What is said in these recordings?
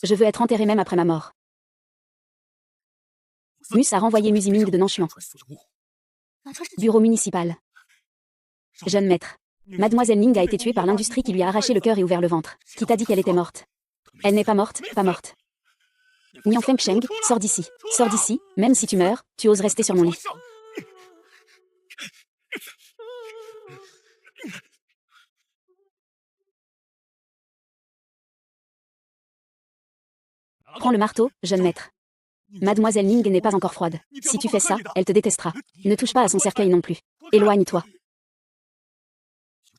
Je veux être enterré même après ma mort. Mus a renvoyé Musiming de Nanchuan. Bureau municipal. Jeune maître. Mademoiselle Ning a été tuée par l'industrie qui lui a arraché le cœur et ouvert le ventre. Qui t'a dit qu'elle était morte? Elle n'est pas morte, pas morte. Nian Fengsheng, sors d'ici. Sors d'ici, même si tu meurs, tu oses rester sur mon lit. Prends le marteau, jeune maître. Mademoiselle Ning n'est pas encore froide. Si tu fais ça, elle te détestera. Ne touche pas à son cercueil non plus. Éloigne-toi.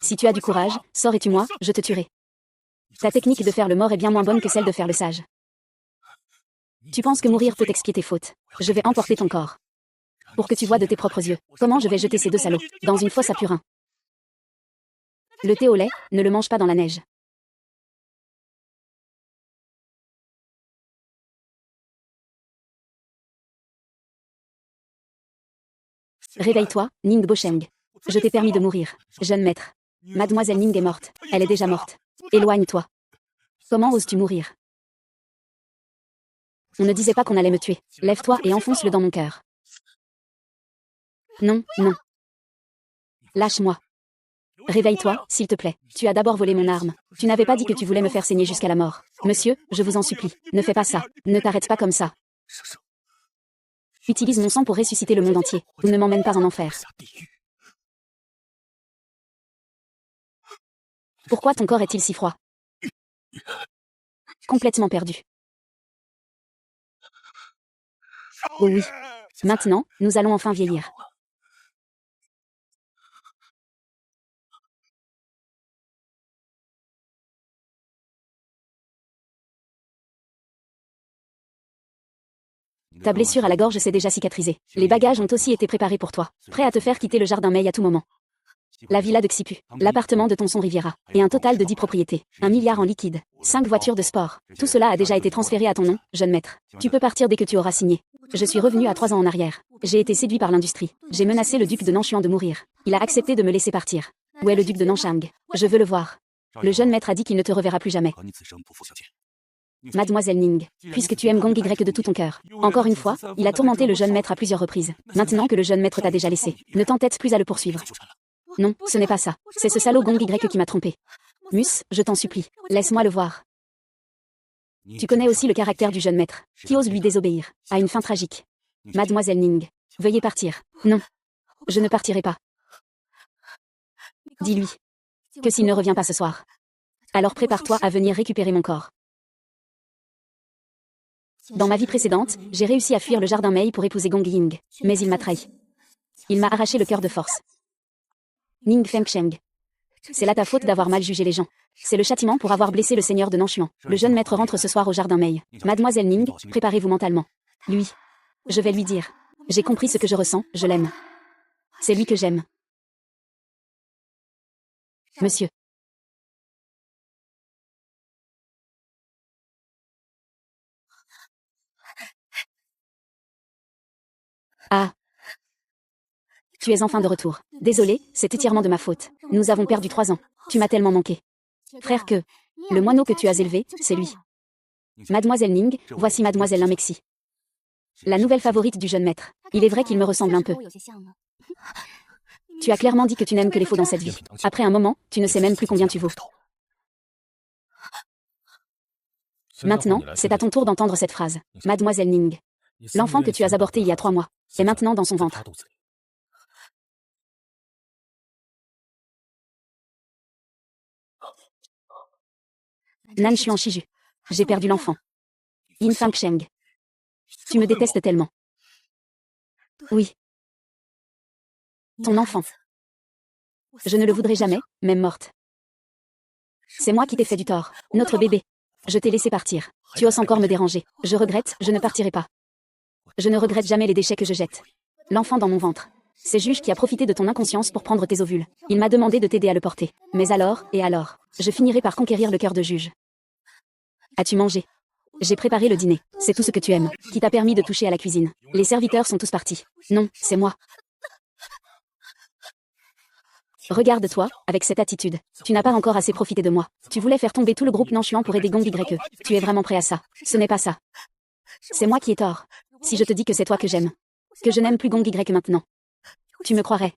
Si tu as du courage, sors et tue-moi, je te tuerai. Ta technique de faire le mort est bien moins bonne que celle de faire le sage. Tu penses que mourir peut expier tes fautes. Je vais emporter ton corps. Pour que tu vois de tes propres yeux. Comment je vais jeter ces deux salauds dans une fosse à purin. Le thé au lait, ne le mange pas dans la neige. Réveille-toi, Ning Bosheng. Je t'ai permis de mourir, jeune maître. Mademoiselle Ning est morte. Elle est déjà morte. Éloigne-toi. Comment oses-tu mourir? On ne disait pas qu'on allait me tuer. Lève-toi et enfonce-le dans mon cœur. Non, non. Lâche-moi. Réveille-toi, s'il te plaît. Tu as d'abord volé mon arme. Tu n'avais pas dit que tu voulais me faire saigner jusqu'à la mort. Monsieur, je vous en supplie, ne fais pas ça. Ne t'arrête pas comme ça. Utilise mon sang pour ressusciter le monde entier. Ou ne m'emmène pas en enfer. Pourquoi ton corps est-il si froid? Complètement perdu. Oh oui. Maintenant, nous allons enfin vieillir. Ta blessure à la gorge s'est déjà cicatrisée. Les bagages ont aussi été préparés pour toi. Prêt à te faire quitter le jardin Mei à tout moment. La villa de Xipu, l'appartement de Tonson Riviera, et un total de 10 propriétés, 1 milliard en liquide, 5 voitures de sport. Tout cela a déjà été transféré à ton nom, jeune maître. Tu peux partir dès que tu auras signé. Je suis revenu à 3 ans en arrière. J'ai été séduit par l'industrie. J'ai menacé le duc de Nanchuan de mourir. Il a accepté de me laisser partir. Où est le duc de Nanchang? Je veux le voir. Le jeune maître a dit qu'il ne te reverra plus jamais. Mademoiselle Ning, puisque tu aimes Gong Y de tout ton cœur. Encore une fois, il a tourmenté le jeune maître à plusieurs reprises. Maintenant que le jeune maître t'a déjà laissé, ne t'entête plus à le poursuivre. Non, ce n'est pas ça. C'est ce salaud Gong Y qui m'a trompé. Mus, je t'en supplie, laisse-moi le voir. Tu connais aussi le caractère du jeune maître, qui ose lui désobéir, à une fin tragique. Mademoiselle Ning, veuillez partir. Non, je ne partirai pas. Dis-lui que s'il ne revient pas ce soir, alors prépare-toi à venir récupérer mon corps. Dans ma vie précédente, j'ai réussi à fuir le jardin Mei pour épouser Gong Ying, mais il m'a trahi. Il m'a arraché le cœur de force. Ning Fengsheng. C'est là ta faute d'avoir mal jugé les gens. C'est le châtiment pour avoir blessé le seigneur de Nanchuan. Le jeune maître rentre ce soir au jardin Mei. Mademoiselle Ning, préparez-vous mentalement. Lui. Je vais lui dire. J'ai compris ce que je ressens, je l'aime. C'est lui que j'aime. Monsieur. Ah. Tu es enfin de retour. Désolé, c'est entièrement de ma faute. Nous avons perdu 3 ans. Tu m'as tellement manqué. Frère que... Le moineau que tu as élevé, c'est lui. Mademoiselle Ning, voici Mademoiselle Limexi. La nouvelle favorite du jeune maître. Il est vrai qu'il me ressemble un peu. Tu as clairement dit que tu n'aimes que les faux dans cette vie. Après un moment, tu ne sais même plus combien tu vaux. Maintenant, c'est à ton tour d'entendre cette phrase. Mademoiselle Ning. L'enfant que tu as avorté il y a 3 mois est maintenant dans son ventre. Nan Xuan Shiju. J'ai perdu l'enfant. Yin Fangsheng. Tu me détestes tellement. Oui. Ton enfant. Je ne le voudrais jamais, même morte. C'est moi qui t'ai fait du tort. Notre bébé. Je t'ai laissé partir. Tu oses encore me déranger. Je regrette, je ne partirai pas. Je ne regrette jamais les déchets que je jette. L'enfant dans mon ventre. C'est Juge qui a profité de ton inconscience pour prendre tes ovules. Il m'a demandé de t'aider à le porter. Mais alors, et alors, je finirai par conquérir le cœur de Juge. As-tu mangé? J'ai préparé le dîner. C'est tout ce que tu aimes. Qui t'a permis de toucher à la cuisine. Les serviteurs sont tous partis. Non, c'est moi. Regarde-toi, avec cette attitude. Tu n'as pas encore assez profité de moi. Tu voulais faire tomber tout le groupe Nanchuan pour aider Gong YE. Tu es vraiment prêt à ça. Ce n'est pas ça. C'est moi qui ai tort. Si je te dis que c'est toi que j'aime. Que je n'aime plus Gong Y maintenant. Tu me croirais.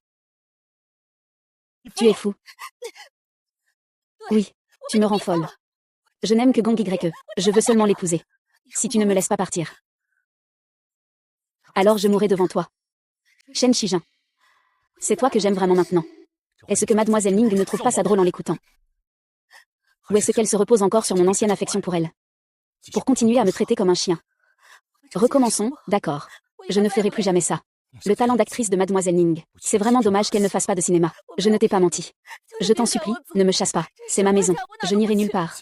Tu es fou. Oui. Tu me rends folle. Je n'aime que Gong YE. Je veux seulement l'épouser. Si tu ne me laisses pas partir. Alors je mourrai devant toi. Shen Shijin. C'est toi que j'aime vraiment maintenant. Est-ce que Mademoiselle Ning ne trouve pas ça drôle en l'écoutant? Ou est-ce qu'elle se repose encore sur mon ancienne affection pour elle? Pour continuer à me traiter comme un chien. Recommençons, d'accord. Je ne ferai plus jamais ça. Le talent d'actrice de Mademoiselle Ning. C'est vraiment dommage qu'elle ne fasse pas de cinéma. Je ne t'ai pas menti. Je t'en supplie, ne me chasse pas. C'est ma maison. Je n'irai nulle part.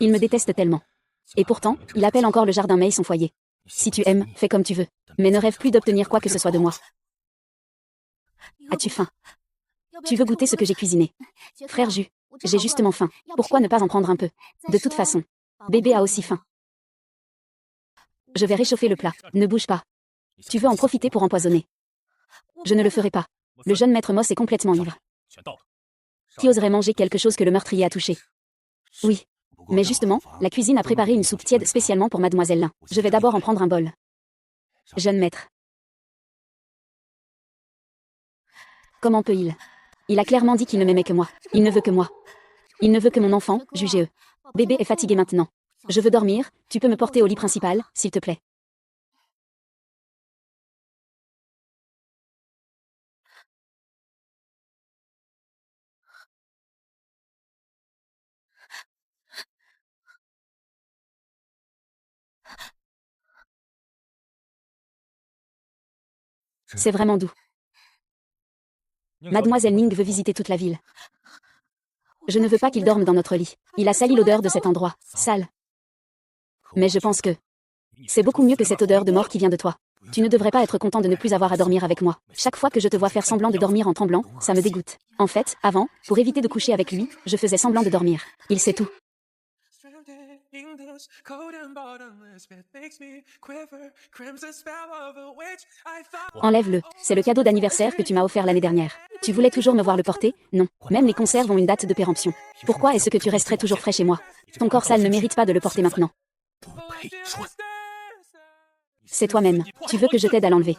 Il me déteste tellement. Et pourtant, il appelle encore le jardin Mei son foyer. Si tu aimes, fais comme tu veux. Mais ne rêve plus d'obtenir quoi que ce soit de moi. As-tu faim? Tu veux goûter ce que j'ai cuisiné? Frère Ju, j'ai justement faim. Pourquoi ne pas en prendre un peu? De toute façon, bébé a aussi faim. Je vais réchauffer le plat. Ne bouge pas. Tu veux en profiter pour empoisonner. Je ne le ferai pas. Le jeune maître Moss est complètement ivre. Qui oserait manger quelque chose que le meurtrier a touché? Oui. Mais justement, la cuisine a préparé une soupe tiède spécialement pour Mademoiselle Lin. Je vais d'abord en prendre un bol. Jeune maître. Comment peut-il? Il a clairement dit qu'il ne m'aimait que moi. Il ne veut que moi. Il ne veut que mon enfant, jugez-eux. Bébé est fatigué maintenant. Je veux dormir, tu peux me porter au lit principal, s'il te plaît. C'est vraiment doux. Mademoiselle Ning veut visiter toute la ville. Je ne veux pas qu'il dorme dans notre lit. Il a sali l'odeur de cet endroit, sale. Mais je pense que c'est beaucoup mieux que cette odeur de mort qui vient de toi. Tu ne devrais pas être content de ne plus avoir à dormir avec moi. Chaque fois que je te vois faire semblant de dormir en tremblant, ça me dégoûte. En fait, avant, pour éviter de coucher avec lui, je faisais semblant de dormir. Il sait tout. Enlève-le. C'est le cadeau d'anniversaire que tu m'as offert l'année dernière. Tu voulais toujours me voir le porter? Non. Même les conserves ont une date de péremption. Pourquoi est-ce que tu resterais toujours frais chez moi? Ton corps sale ne mérite pas de le porter maintenant. C'est toi-même. Tu veux que je t'aide à l'enlever.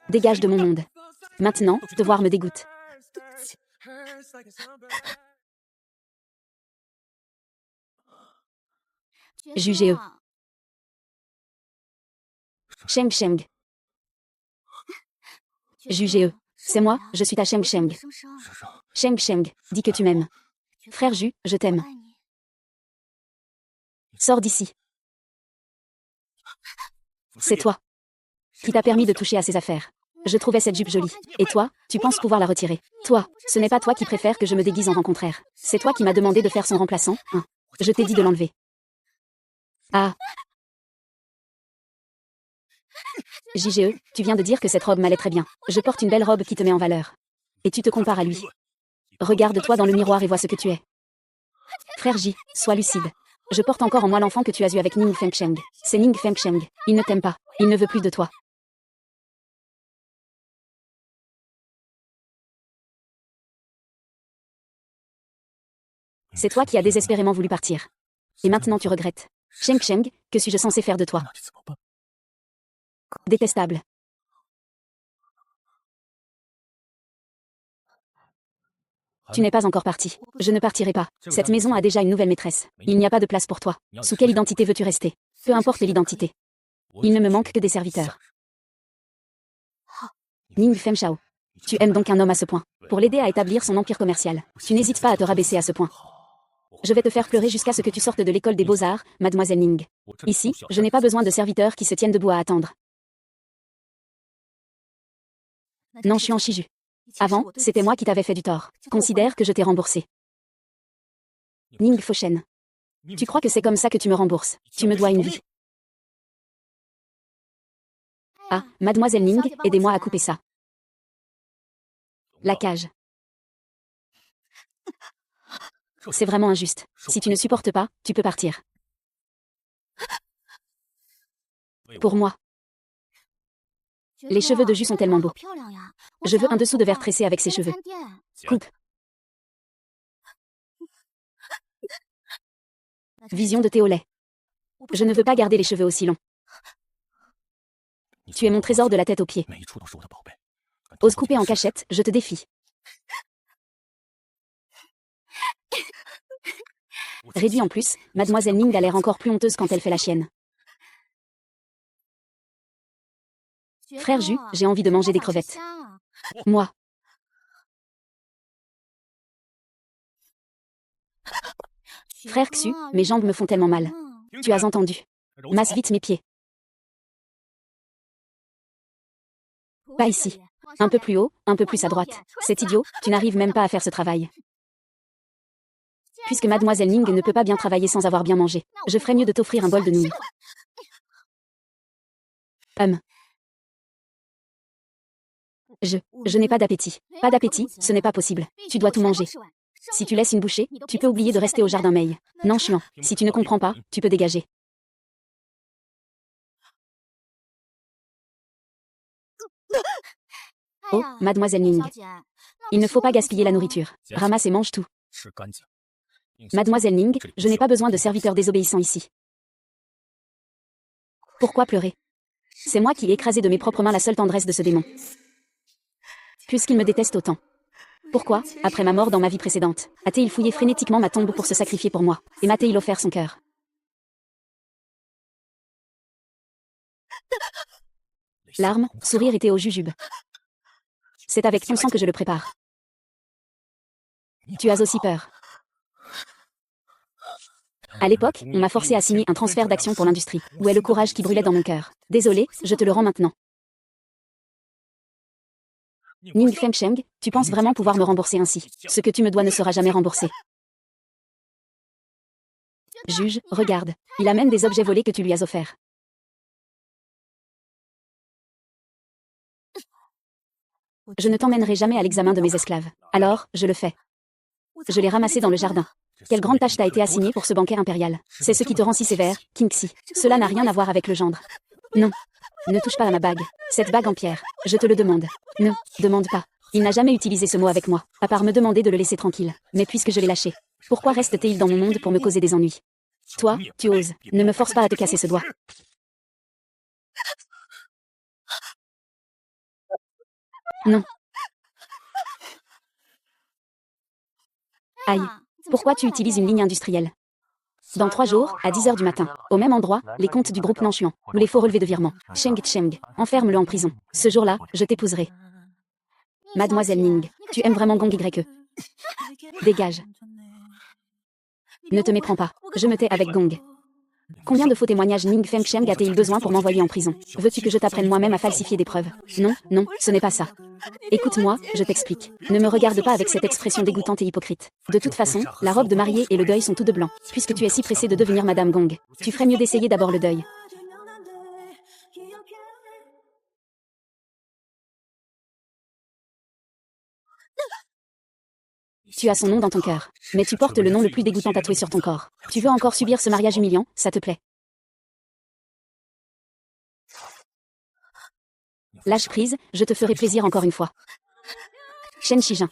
Dégage de mon monde. Maintenant, te voir me dégoûte. Jugez-eux. Sheng Sheng. Jugez-eux. C'est moi, je suis ta Sheng Sheng. Sheng Sheng, dis que tu m'aimes. Frère Ju, je t'aime. Sors d'ici. C'est toi qui t'a permis de toucher à ses affaires. Je trouvais cette jupe jolie. Et toi, tu penses pouvoir la retirer. Toi, ce n'est pas toi qui préfères que je me déguise en rencontrère. C'est toi qui m'as demandé de faire son remplaçant, hein. Je t'ai dit de l'enlever. Ah. JGE, tu viens de dire que cette robe m'allait très bien. Je porte une belle robe qui te met en valeur. Et tu te compares à lui. Regarde-toi dans le miroir et vois ce que tu es. Frère J, sois lucide. Je porte encore en moi l'enfant que tu as eu avec Ning Fengsheng. C'est Ning Fengsheng. Il ne t'aime pas. Il ne veut plus de toi. C'est toi qui as désespérément voulu partir. Et maintenant tu regrettes. Sheng Sheng, que suis-je censé faire de toi? Détestable. Tu n'es pas encore parti. Je ne partirai pas. Cette maison a déjà une nouvelle maîtresse. Il n'y a pas de place pour toi. Sous quelle identité veux-tu rester? Peu importe l'identité. Il ne me manque que des serviteurs. Ning Fengshao. Tu aimes donc un homme à ce point. Pour l'aider à établir son empire commercial. Tu n'hésites pas à te rabaisser à ce point. Je vais te faire pleurer jusqu'à ce que tu sortes de l'école des beaux-arts, Mademoiselle Ning. Ici, je n'ai pas besoin de serviteurs qui se tiennent debout à attendre. Non, je suis en Shiju. Avant, c'était moi qui t'avais fait du tort. Considère que je t'ai remboursé. Ning Foshen. Tu crois que c'est comme ça que tu me rembourses? Tu me dois une vie. Ah, Mademoiselle Ning, aidez-moi à couper ça. La cage. C'est vraiment injuste. Si tu ne supportes pas, tu peux partir. Pour moi. Les cheveux de Jus sont tellement beaux. Je veux un dessous de verre tressé avec ses cheveux. Coupe. Vision de thé au lait. Je ne veux pas garder les cheveux aussi longs. Tu es mon trésor de la tête aux pieds. Ose couper en cachette, je te défie. Réduit en plus, Mademoiselle Ning a l'air encore plus honteuse quand elle fait la chienne. Frère Jus, j'ai envie de manger des crevettes. Moi. Frère Xu, mes jambes me font tellement mal. Tu as entendu. Masse vite mes pieds. Pas ici. Un peu plus haut, un peu plus à droite. C'est idiot, tu n'arrives même pas à faire ce travail. Puisque Mademoiselle Ning ne peut pas bien travailler sans avoir bien mangé, je ferais mieux de t'offrir un bol de nouilles. Je n'ai pas d'appétit. Pas d'appétit, ce n'est pas possible. Tu dois tout manger. Si tu laisses une bouchée, tu peux oublier de rester au jardin Mei. Non chiant, si tu ne comprends pas, tu peux dégager. Oh, Mademoiselle Ning. Il ne faut pas gaspiller la nourriture. Ramasse et mange tout. Mademoiselle Ning, je n'ai pas besoin de serviteurs désobéissants ici. Pourquoi pleurer? C'est moi qui ai écrasé de mes propres mains la seule tendresse de ce démon. Puisqu'il me déteste autant. Pourquoi, après ma mort dans ma vie précédente, a-t-il fouillé frénétiquement ma tombe pour se sacrifier pour moi, et m'a-t-il offert son cœur? Larmes, sourire et thé au jujube. C'est avec ton sang que je le prépare. Tu as aussi peur. À l'époque, on m'a forcé à signer un transfert d'action pour l'industrie. Où est le courage qui brûlait dans mon cœur? Désolé, je te le rends maintenant. Ning Fengsheng, tu penses vraiment pouvoir me rembourser ainsi? Ce que tu me dois ne sera jamais remboursé. Juge, regarde. Il a même des objets volés que tu lui as offerts. Je ne t'emmènerai jamais à l'examen de mes esclaves. Alors, je le fais. Je l'ai ramassé dans le jardin. Quelle grande tâche t'a été assignée pour ce banquet impérial? C'est ce qui te rend si sévère, Kingxi. Cela n'a rien à voir avec le gendre. Non. Ne touche pas à ma bague. Cette bague en pierre. Je te le demande. Ne demande pas. Il n'a jamais utilisé ce mot avec moi, à part me demander de le laisser tranquille. Mais puisque je l'ai lâché, pourquoi reste-t-il dans mon monde pour me causer des ennuis? Toi, tu oses. Ne me force pas à te casser ce doigt. Non. Aïe. Pourquoi tu utilises une ligne industrielle? Dans 3 jours, à 10h du matin, au même endroit, les comptes du groupe Nanchuan, où les faux relevés de virement. Cheng Cheng, enferme-le en prison. Ce jour-là, je t'épouserai. Mademoiselle Ning, tu aimes vraiment Gong YE. Dégage. Ne te méprends pas. Je me tais avec Gong. Combien de faux témoignages Ning Fengsheng a-t-il besoin pour m'envoyer en prison? Veux-tu que je t'apprenne moi-même à falsifier des preuves? Non, non, ce n'est pas ça. Écoute-moi, je t'explique. Ne me regarde pas avec cette expression dégoûtante et hypocrite. De toute façon, la robe de mariée et le deuil sont tous de blanc. Puisque tu es si pressé de devenir Madame Gong, tu ferais mieux d'essayer d'abord le deuil. Tu as son nom dans ton cœur, mais tu portes le nom le plus dégoûtant tatoué sur ton corps. Tu veux encore subir ce mariage humiliant, ça te plaît? Lâche prise, je te ferai plaisir encore une fois. Shen Shijin.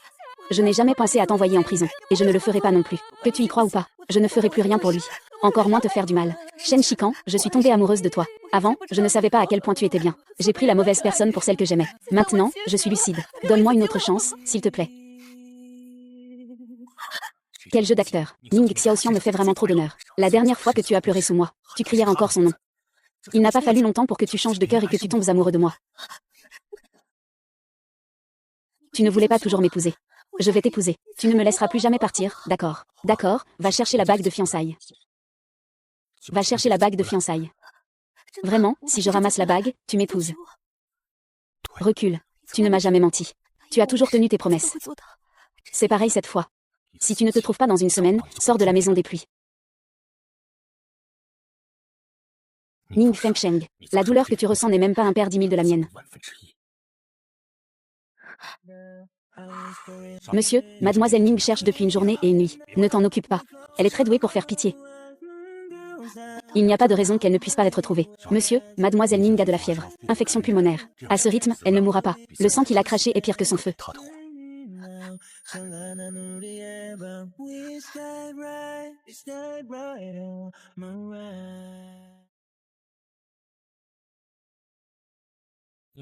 Je n'ai jamais pensé à t'envoyer en prison, et je ne le ferai pas non plus. Que tu y crois ou pas, je ne ferai plus rien pour lui. Encore moins te faire du mal. Shen Shikan, je suis tombée amoureuse de toi. Avant, je ne savais pas à quel point tu étais bien. J'ai pris la mauvaise personne pour celle que j'aimais. Maintenant, je suis lucide. Donne-moi une autre chance, s'il te plaît. Quel jeu d'acteur. Ning Xiaoxian me fait vraiment trop d'honneur. La dernière fois que tu as pleuré sous moi, tu criais encore son nom. Il n'a pas fallu longtemps pour que tu changes de cœur et que tu tombes amoureux de moi. Tu ne voulais pas toujours m'épouser. Je vais t'épouser. Tu ne me laisseras plus jamais partir, d'accord? D'accord, va chercher la bague de fiançailles. Va chercher la bague de fiançailles. Vraiment, si je ramasse la bague, tu m'épouses. Recule. Tu ne m'as jamais menti. Tu as toujours tenu tes promesses. C'est pareil cette fois. Si tu ne te trouves pas dans une semaine, sors de la maison des pluies. Ning Fengsheng, la douleur que tu ressens n'est même pas un paire 10 000 de la mienne. Monsieur, Mademoiselle Ning cherche depuis une journée et une nuit. Ne t'en occupe pas. Elle est très douée pour faire pitié. Il n'y a pas de raison qu'elle ne puisse pas être trouvée. Monsieur, mademoiselle Ning a de la fièvre. Infection pulmonaire. À ce rythme, elle ne mourra pas. Le sang qu'il a craché est pire que son feu.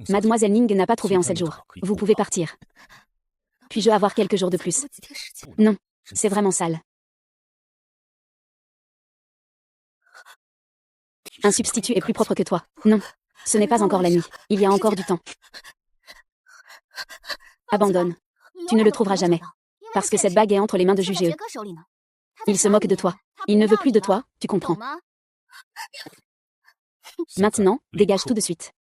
Mademoiselle Ning n'a pas trouvé en 7 jours. Vous pouvez partir. Puis-je avoir quelques jours de plus? Non. C'est vraiment sale. Un substitut est plus propre que toi. Non. Ce n'est pas encore la nuit. Il y a encore du temps. Abandonne. Tu ne le trouveras jamais. Parce que cette bague est entre les mains de Jugeo. Il se moque de toi. Il ne veut plus de toi, tu comprends. Maintenant, dégage tout de suite.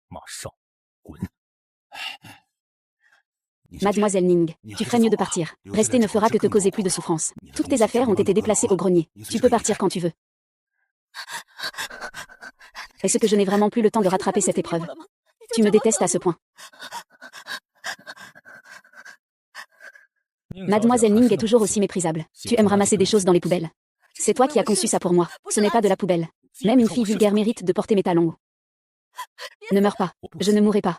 Mademoiselle Ning, tu ferais mieux de partir. Rester ne fera que te causer plus de souffrance. Toutes tes affaires ont été déplacées au grenier. Tu peux partir quand tu veux. Est-ce que je n'ai vraiment plus le temps de rattraper cette épreuve? Tu me détestes à ce point. Mademoiselle Ning est toujours aussi méprisable. Tu aimes ramasser des choses dans les poubelles. C'est toi qui as conçu ça pour moi. Ce n'est pas de la poubelle. Même une fille vulgaire mérite de porter mes talons. Ne meurs pas. Je ne mourrai pas.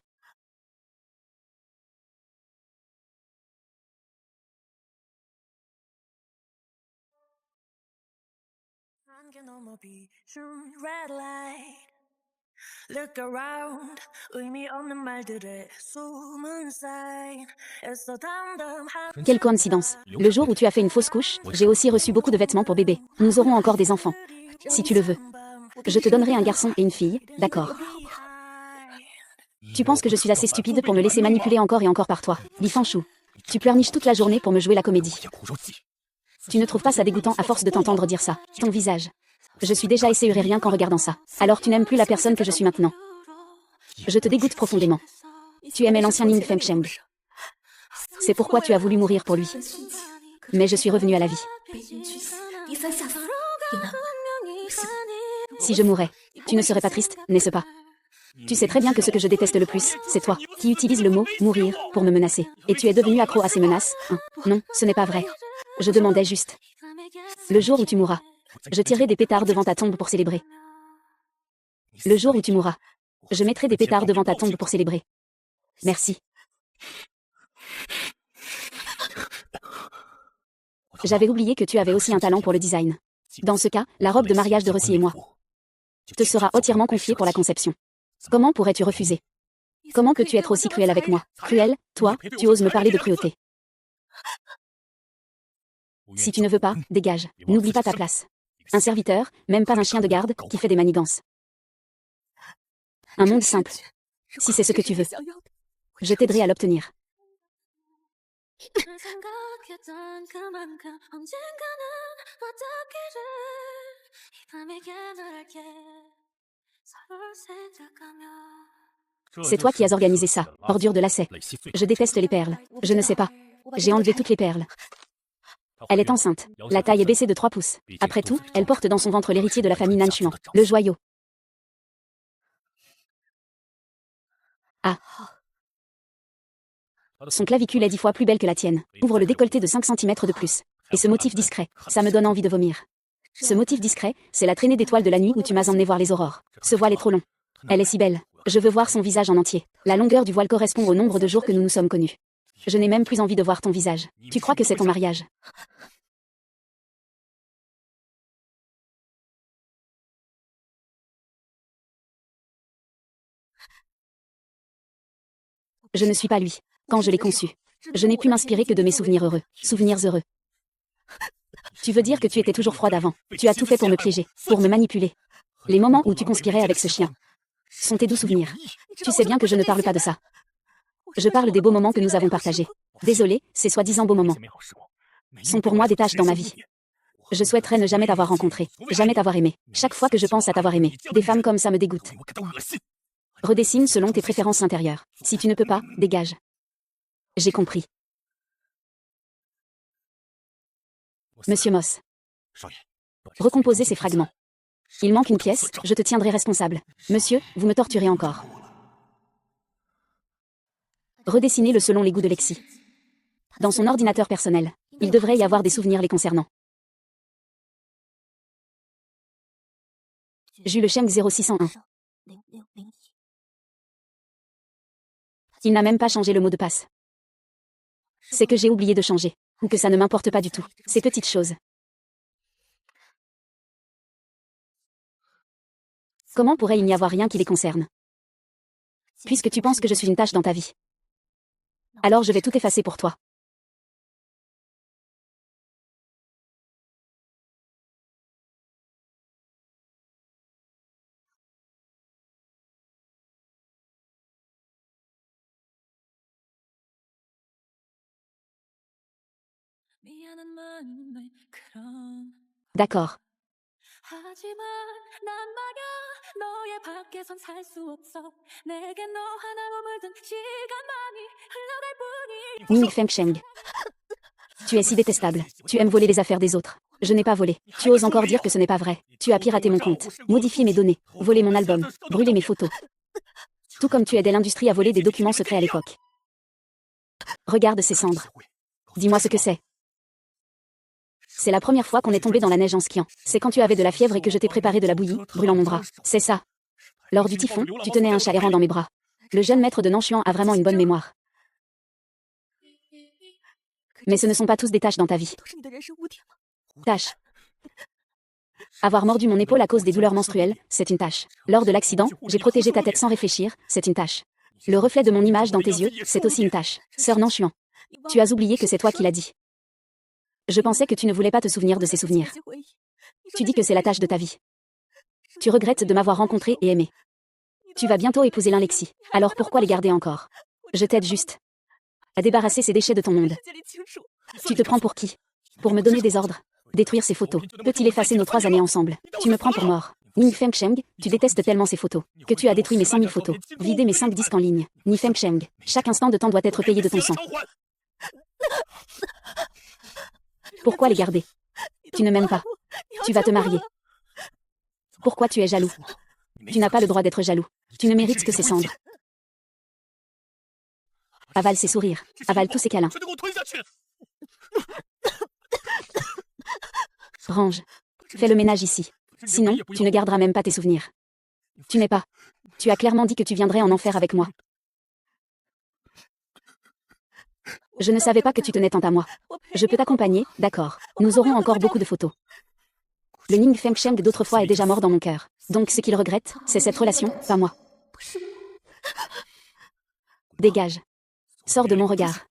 Look around, 의미 없는 말들에 숨은 sign. 애써 담담한 Quelle coïncidence. Le jour où tu as fait une fausse couche, j'ai aussi reçu beaucoup de vêtements pour bébé. Nous aurons encore des enfants. Si tu le veux. Je te donnerai un garçon et une fille, d'accord. Tu penses que je suis assez stupide pour me laisser manipuler encore et encore par toi. Li Fanchou. Tu pleurniches toute la journée pour me jouer la comédie. Tu ne trouves pas ça dégoûtant à force de t'entendre dire ça? Ton visage. Je suis déjà esséurée rien qu'en regardant ça. Alors tu n'aimes plus la personne que je suis maintenant. Je te dégoûte profondément. Tu aimais l'ancien Ning Fengsheng. C'est pourquoi tu as voulu mourir pour lui. Mais je suis revenue à la vie. Si je mourais, tu ne serais pas triste, n'est-ce pas? Tu sais très bien que ce que je déteste le plus, c'est toi, qui utilises le mot « mourir » pour me menacer. Et tu es devenu accro à ces menaces, hein? Non, ce n'est pas vrai. Je demandais juste. Le jour où tu mourras, je tirerai des pétards devant ta tombe pour célébrer. Le jour où tu mourras, je mettrai des pétards devant ta tombe pour célébrer. Merci. J'avais oublié que tu avais aussi un talent pour le design. Dans ce cas, la robe de mariage de Russie et moi te sera entièrement confiée pour la conception. Comment pourrais-tu refuser? Comment peux-tu être aussi cruel avec moi? Cruel, toi, tu oses me parler de cruauté. Si tu ne veux pas, dégage. N'oublie pas ta place. Un serviteur, même pas un chien de garde, qui fait des manigances. Un monde simple. Si c'est ce que tu veux. Je t'aiderai à l'obtenir. C'est toi qui as organisé ça, ordure de lacet. Je déteste les perles. Je ne sais pas. J'ai enlevé toutes les perles. Elle est enceinte. La taille est baissée de 3 pouces. Après tout, elle porte dans son ventre l'héritier de la famille Nanchuan, le joyau. Ah. Son clavicule est 10 fois plus belle que la tienne. Ouvre le décolleté de 5 cm de plus. Et ce motif discret, ça me donne envie de vomir. Ce motif discret, c'est la traînée d'étoiles de la nuit où tu m'as emmené voir les aurores. Ce voile est trop long. Elle est si belle. Je veux voir son visage en entier. La longueur du voile correspond au nombre de jours que nous nous sommes connus. Je n'ai même plus envie de voir ton visage. Tu crois que c'est ton mariage? Je ne suis pas lui. Quand je l'ai conçu, je n'ai pu m'inspirer que de mes souvenirs heureux. Souvenirs heureux. Tu veux dire que tu étais toujours froide avant. Tu as tout fait pour me piéger, pour me manipuler. Les moments où tu conspirais avec ce chien sont tes doux souvenirs. Tu sais bien que je ne parle pas de ça. Je parle des beaux moments que nous avons partagés. Désolé, ces soi-disant beaux moments sont pour moi des tâches dans ma vie. Je souhaiterais ne jamais t'avoir rencontré, jamais t'avoir aimé. Chaque fois que je pense à t'avoir aimé, des femmes comme ça me dégoûtent. Redessine selon tes préférences intérieures. Si tu ne peux pas, dégage. J'ai compris. Monsieur Moss. Recomposez ces fragments. Il manque une pièce, je te tiendrai responsable. Monsieur, vous me torturez encore. Redessinez-le selon les goûts de Lexi. Dans son ordinateur personnel, il devrait y avoir des souvenirs les concernant. Jules Cheng 0601. Il n'a même pas changé le mot de passe. C'est que j'ai oublié de changer. Ou que ça ne m'importe pas du tout. Ces petites choses. Comment pourrait-il n'y avoir rien qui les concerne? Puisque tu penses que je suis une tâche dans ta vie. Alors je vais tout effacer pour toi. D'accord. Ning Fengsheng. Tu es si détestable. Tu aimes voler les affaires des autres. Je n'ai pas volé. Tu oses encore dire que ce n'est pas vrai. Tu as piraté mon compte, modifié mes données, volé mon album, brûlé mes photos. Tout comme tu aidais l'industrie à voler des documents secrets à l'époque. Regarde ces cendres. Dis-moi ce que c'est. C'est la première fois qu'on est tombé dans la neige en skiant. C'est quand tu avais de la fièvre et que je t'ai préparé de la bouillie, brûlant mon bras. C'est ça. Lors du typhon, tu tenais un chat errant dans mes bras. Le jeune maître de Nanshuan a vraiment une bonne mémoire. Mais ce ne sont pas tous des tâches dans ta vie. Tâches. Avoir mordu mon épaule à cause des douleurs menstruelles, c'est une tâche. Lors de l'accident, j'ai protégé ta tête sans réfléchir, c'est une tâche. Le reflet de mon image dans tes yeux, c'est aussi une tâche. Sœur Nanshuan. Tu as oublié que c'est toi qui l'as dit. Je pensais que tu ne voulais pas te souvenir de ces souvenirs. Tu dis que c'est la tâche de ta vie. Tu regrettes de m'avoir rencontré et aimé. Tu vas bientôt épouser l'Inlexi. Alors pourquoi les garder encore? Je t'aide juste à débarrasser ces déchets de ton monde. Tu te prends pour qui? Pour me donner des ordres? Détruire ces photos. Peut-il effacer nos 3 années ensemble? Tu me prends pour mort. Ning Fengsheng, tu détestes tellement ces photos, que tu as détruit mes 100 000 photos, vidé mes 5 disques en ligne. Ni Fengsheng, chaque instant de temps doit être payé de ton sang. Pourquoi les garder? Tu ne m'aimes pas. Tu vas te marier. Pourquoi tu es jaloux? Tu n'as pas le droit d'être jaloux. Tu ne mérites que ces cendres. Avale ses sourires. Avale tous ses câlins. Range. Fais le ménage ici. Sinon, tu ne garderas même pas tes souvenirs. Tu n'es pas. Tu as clairement dit que tu viendrais en enfer avec moi. Je ne savais pas que tu tenais tant à moi. Je peux t'accompagner, d'accord. Nous aurons encore beaucoup de photos. Le Ning Fengsheng d'autrefois est déjà mort dans mon cœur. Donc ce qu'il regrette, c'est cette relation, pas moi. Dégage. Sors de mon regard.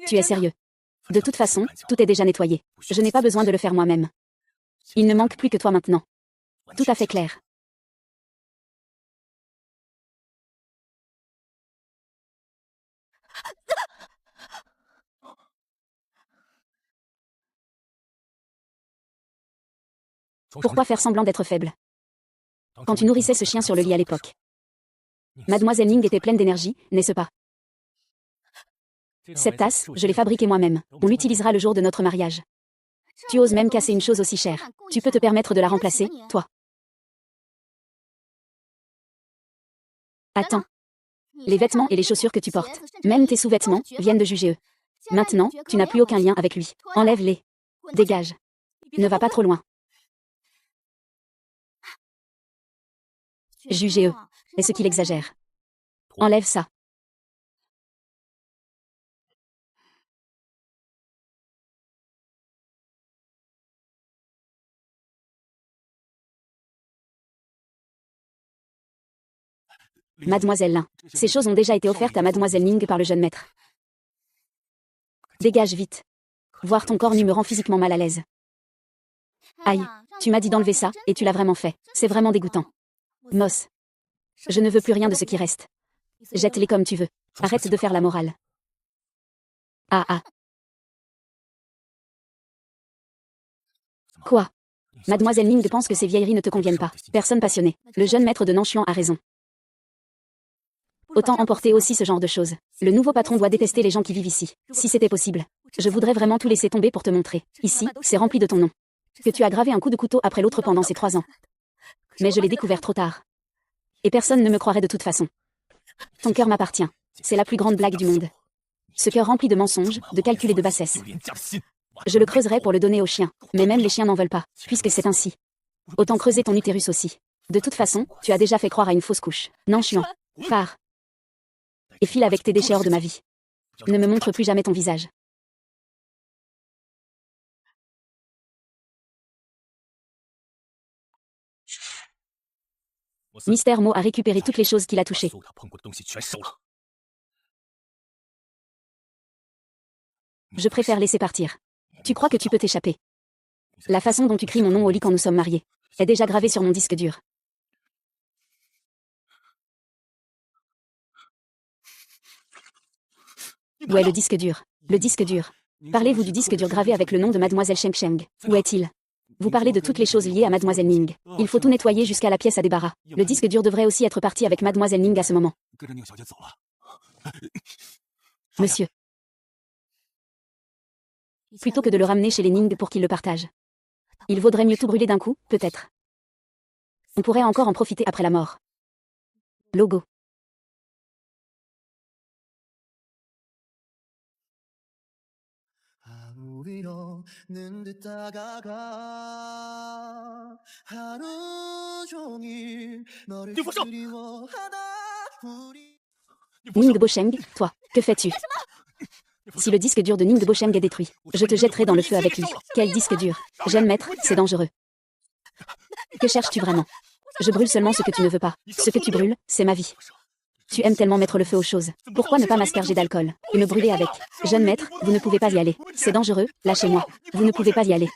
Tu es sérieux. De toute façon, tout est déjà nettoyé. Je n'ai pas besoin de le faire moi-même. Il ne manque plus que toi maintenant. Tout à fait clair. Pourquoi faire semblant d'être faible? Quand tu nourrissais ce chien sur le lit à l'époque. Mademoiselle Ning était pleine d'énergie, n'est-ce pas? Cette tasse, je l'ai fabriquée moi-même. On l'utilisera le jour de notre mariage. Tu oses même casser une chose aussi chère. Tu peux te permettre de la remplacer, toi? Attends. Les vêtements et les chaussures que tu portes, même tes sous-vêtements, viennent de juger eux. Maintenant, tu n'as plus aucun lien avec lui. Enlève-les. Dégage. Ne va pas trop loin. Jugez eux. Est-ce qu'il exagère? Enlève ça. Mademoiselle Lin. Ces choses ont déjà été offertes à Mademoiselle Ning par le jeune maître. Dégage vite. Voir ton corps nu me rend physiquement mal à l'aise. Aïe, tu m'as dit d'enlever ça, et tu l'as vraiment fait. C'est vraiment dégoûtant. Moss. Je ne veux plus rien de ce qui reste. Jette-les comme tu veux. Arrête de faire la morale. Ah ah. Quoi? Mademoiselle Ning pense que ces vieilleries ne te conviennent pas. Personne passionnée. Le jeune maître de Nanshuan a raison. Autant emporter aussi ce genre de choses. Le nouveau patron doit détester les gens qui vivent ici. Si c'était possible. Je voudrais vraiment tout laisser tomber pour te montrer. Ici, c'est rempli de ton nom. Que tu as gravé un coup de couteau après l'autre pendant ces 3 ans. Mais je l'ai découvert trop tard. Et personne ne me croirait de toute façon. Ton cœur m'appartient. C'est la plus grande blague du monde. Ce cœur rempli de mensonges, de calculs et de bassesse. Je le creuserai pour le donner aux chiens. Mais même les chiens n'en veulent pas, puisque c'est ainsi. Autant creuser ton utérus aussi. De toute façon, tu as déjà fait croire à une fausse couche. Non, Chuan. Pars. Et file avec tes déchets hors de ma vie. Ne me montre plus jamais ton visage. Mystère Mo a récupéré toutes les choses qu'il a touchées. Je préfère laisser partir. Tu crois que tu peux t'échapper? La façon dont tu cries mon nom au lit quand nous sommes mariés est déjà gravée sur mon disque dur. Où est le disque dur? Le disque dur. Parlez-vous du disque dur gravé avec le nom de Mademoiselle Sheng Sheng? Où est-il? Vous parlez de toutes les choses liées à Mademoiselle Ning. Il faut tout nettoyer jusqu'à la pièce à débarras. Le disque dur devrait aussi être parti avec Mademoiselle Ning à ce moment. Monsieur. Plutôt que de le ramener chez les Ning pour qu'ils le partagent. Il vaudrait mieux tout brûler d'un coup, peut-être. On pourrait encore en profiter après la mort. Logo. Ning Bosheng, toi, que fais-tu? Si le disque dur de Ning Bosheng est détruit, je te jetterai dans le feu avec lui. Quel disque dur? Jeune maître, c'est dangereux. Que cherches-tu vraiment? Je brûle seulement ce que tu ne veux pas. Ce que tu brûles, c'est ma vie. Tu aimes tellement mettre le feu aux choses. Pourquoi ne pas m'asperger d'alcool et me brûler avec? Jeune maître, vous ne pouvez pas y aller. C'est dangereux, lâchez-moi. Vous ne pouvez pas y aller.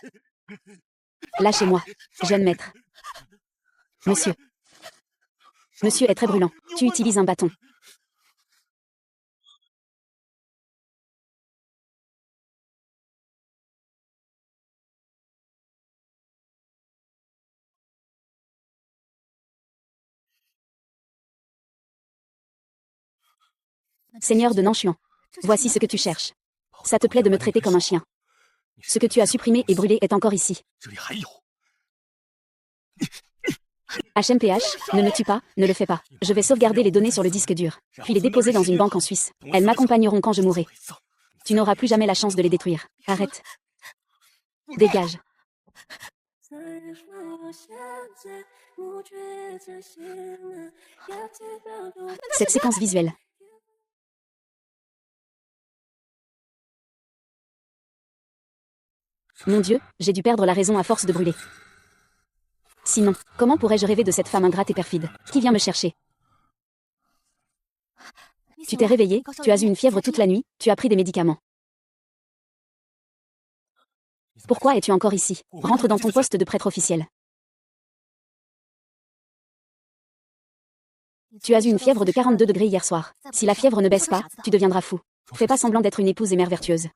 Lâchez-moi, jeune maître. Monsieur. Monsieur est très brûlant. Tu utilises un bâton. Seigneur de Nanshuan, voici ce que tu cherches. Ça te plaît de me traiter comme un chien. Ce que tu as supprimé et brûlé est encore ici. HMPH, ne me tue pas, ne le fais pas. Je vais sauvegarder les données sur le disque dur, puis les déposer dans une banque en Suisse. Elles m'accompagneront quand je mourrai. Tu n'auras plus jamais la chance de les détruire. Arrête. Dégage. Cette séquence visuelle. Mon Dieu, j'ai dû perdre la raison à force de brûler. Sinon, comment pourrais-je rêver de cette femme ingrate et perfide, qui vient me chercher? Tu t'es réveillé, tu as eu une fièvre toute la nuit, tu as pris des médicaments. Pourquoi es-tu encore ici? Rentre dans ton poste de prêtre officiel. Tu as eu une fièvre de 42 degrés hier soir. Si la fièvre ne baisse pas, tu deviendras fou. Fais pas semblant d'être une épouse et mère vertueuse.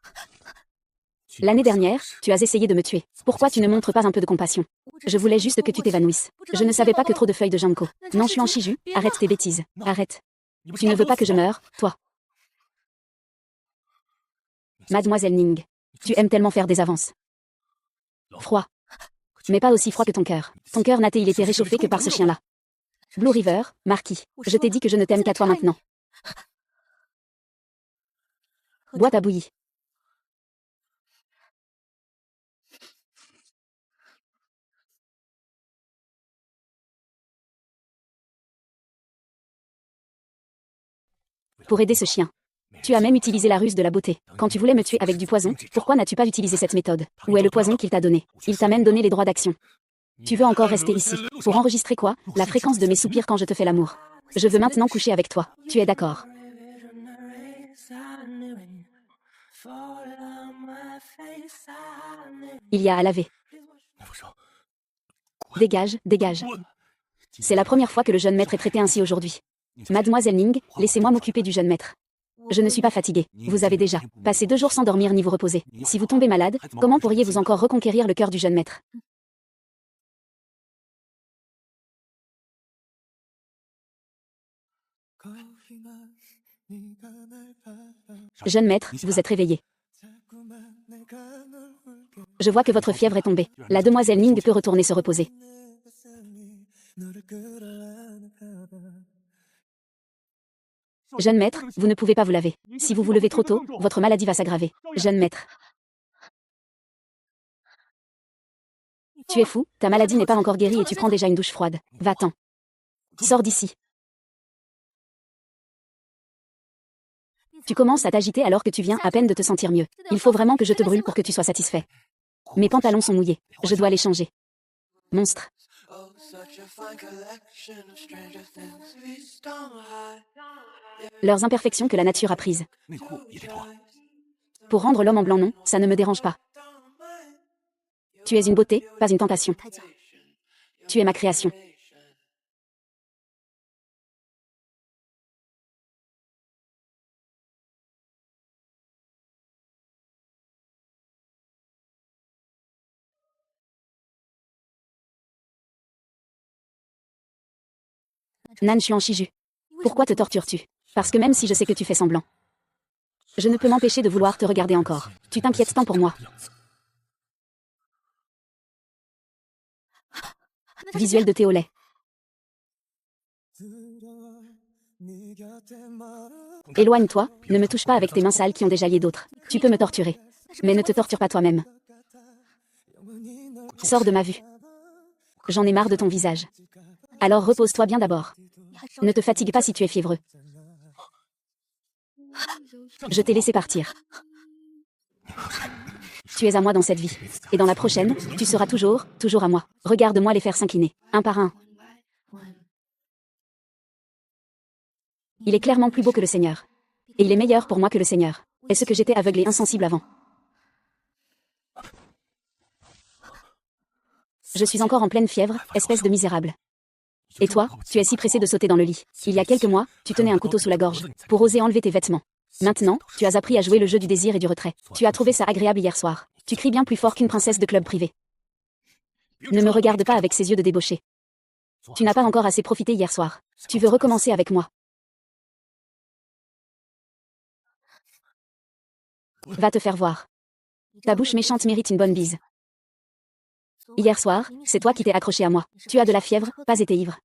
L'année dernière, tu as essayé de me tuer. Pourquoi tu ne montres pas un peu de compassion? Je voulais juste que tu t'évanouisses. Je ne savais pas que trop de feuilles de ginkgo. Non, Chuan Shiju, arrête tes bêtises. Arrête. Tu ne veux pas que je meure, toi. Mademoiselle Ning. Tu aimes tellement faire des avances. Froid. Mais pas aussi froid que ton cœur. Ton cœur n'a-t-il été réchauffé que par ce chien-là? Blue River, Marquis. Je t'ai dit que je ne t'aime qu'à toi maintenant. Boîte à bouillie. Pour aider ce chien. Tu as même utilisé la ruse de la beauté. Quand tu voulais me tuer avec du poison, pourquoi n'as-tu pas utilisé cette méthode? Où est le poison qu'il t'a donné? Il t'a même donné les droits d'action. Tu veux encore rester ici? Pour enregistrer quoi? La fréquence de mes soupirs quand je te fais l'amour. Je veux maintenant coucher avec toi. Tu es d'accord? Il y a à laver. Dégage, dégage. C'est la première fois que le jeune maître est traité ainsi aujourd'hui. Mademoiselle Ning, laissez-moi m'occuper du jeune maître. Je ne suis pas fatiguée. Vous avez déjà passé 2 jours sans dormir ni vous reposer. Si vous tombez malade, comment pourriez-vous encore reconquérir le cœur du jeune maître? Jeune maître, vous êtes réveillé. Je vois que votre fièvre est tombée. La demoiselle Ning peut retourner se reposer. Jeune maître, vous ne pouvez pas vous laver. Si vous vous levez trop tôt, votre maladie va s'aggraver. Jeune maître. Tu es fou, ta maladie n'est pas encore guérie et tu prends déjà une douche froide. Va-t'en. Sors d'ici. Tu commences à t'agiter alors que tu viens à peine de te sentir mieux. Il faut vraiment que je te brûle pour que tu sois satisfait. Mes pantalons sont mouillés. Je dois les changer. Monstre. Leurs imperfections que la nature a prises. Pour rendre l'homme en blanc non, ça ne me dérange pas. Tu es une beauté, pas une tentation. Tu es ma création. Nan Xuan Shiju. Pourquoi te tortures-tu? Parce que même si je sais que tu fais semblant, je ne peux m'empêcher de vouloir te regarder encore. Tu t'inquiètes tant pour moi. Visuel de thé au lait. Éloigne-toi, ne me touche pas avec tes mains sales qui ont déjà lié d'autres. Tu peux me torturer. Mais ne te torture pas toi-même. Sors de ma vue. J'en ai marre de ton visage. Alors repose-toi bien d'abord. Ne te fatigue pas si tu es fiévreux. Je t'ai laissé partir. Tu es à moi dans cette vie. Et dans la prochaine, tu seras toujours à moi. Regarde-moi les faire s'incliner, un par un. Il est clairement plus beau que le Seigneur. Et il est meilleur pour moi que le Seigneur. Est-ce que j'étais aveugle et insensible avant? Je suis encore en pleine fièvre, espèce de misérable. Et toi, tu es si pressé de sauter dans le lit. Il y a quelques mois, tu tenais un couteau sous la gorge, pour oser enlever tes vêtements. Maintenant, tu as appris à jouer le jeu du désir et du retrait. Tu as trouvé ça agréable hier soir. Tu cries bien plus fort qu'une princesse de club privé. Ne me regarde pas avec ces yeux de débauché. Tu n'as pas encore assez profité hier soir. Tu veux recommencer avec moi. Va te faire voir. Ta bouche méchante mérite une bonne bise. Hier soir, c'est toi qui t'es accroché à moi. Tu as de la fièvre, pas été ivre.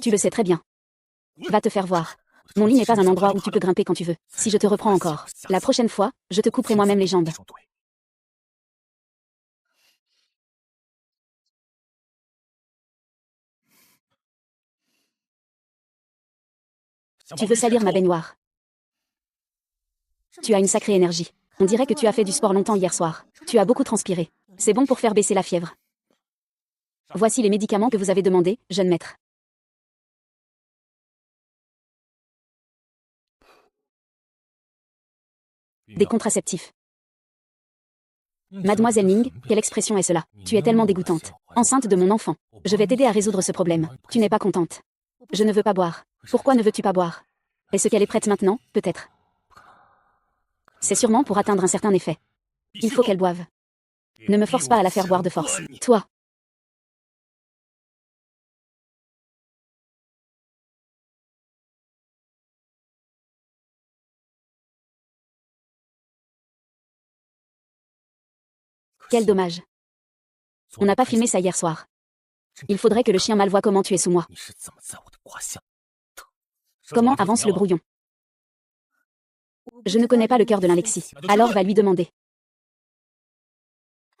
Tu le sais très bien. Va te faire voir. Mon lit n'est pas un endroit où tu peux grimper quand tu veux. Si je te reprends encore, la prochaine fois, je te couperai moi-même les jambes. Tu veux salir ma baignoire. Tu as une sacrée énergie. On dirait que tu as fait du sport longtemps hier soir. Tu as beaucoup transpiré. C'est bon pour faire baisser la fièvre. Voici les médicaments que vous avez demandés, jeune maître. Des contraceptifs. Mademoiselle Ning, quelle expression est cela? Tu es tellement dégoûtante. Enceinte de mon enfant. Je vais t'aider à résoudre ce problème. Tu n'es pas contente. Je ne veux pas boire. Pourquoi ne veux-tu pas boire? Est-ce qu'elle est prête maintenant? Peut-être. C'est sûrement pour atteindre un certain effet. Il faut qu'elle boive. Ne me force pas à la faire boire de force. Toi. Quel dommage. On n'a pas filmé ça hier soir. Il faudrait que le chien mâle voie comment tu es sous moi. Comment avance le brouillon? Je ne connais pas le cœur de l'Alexis. Alors va lui demander.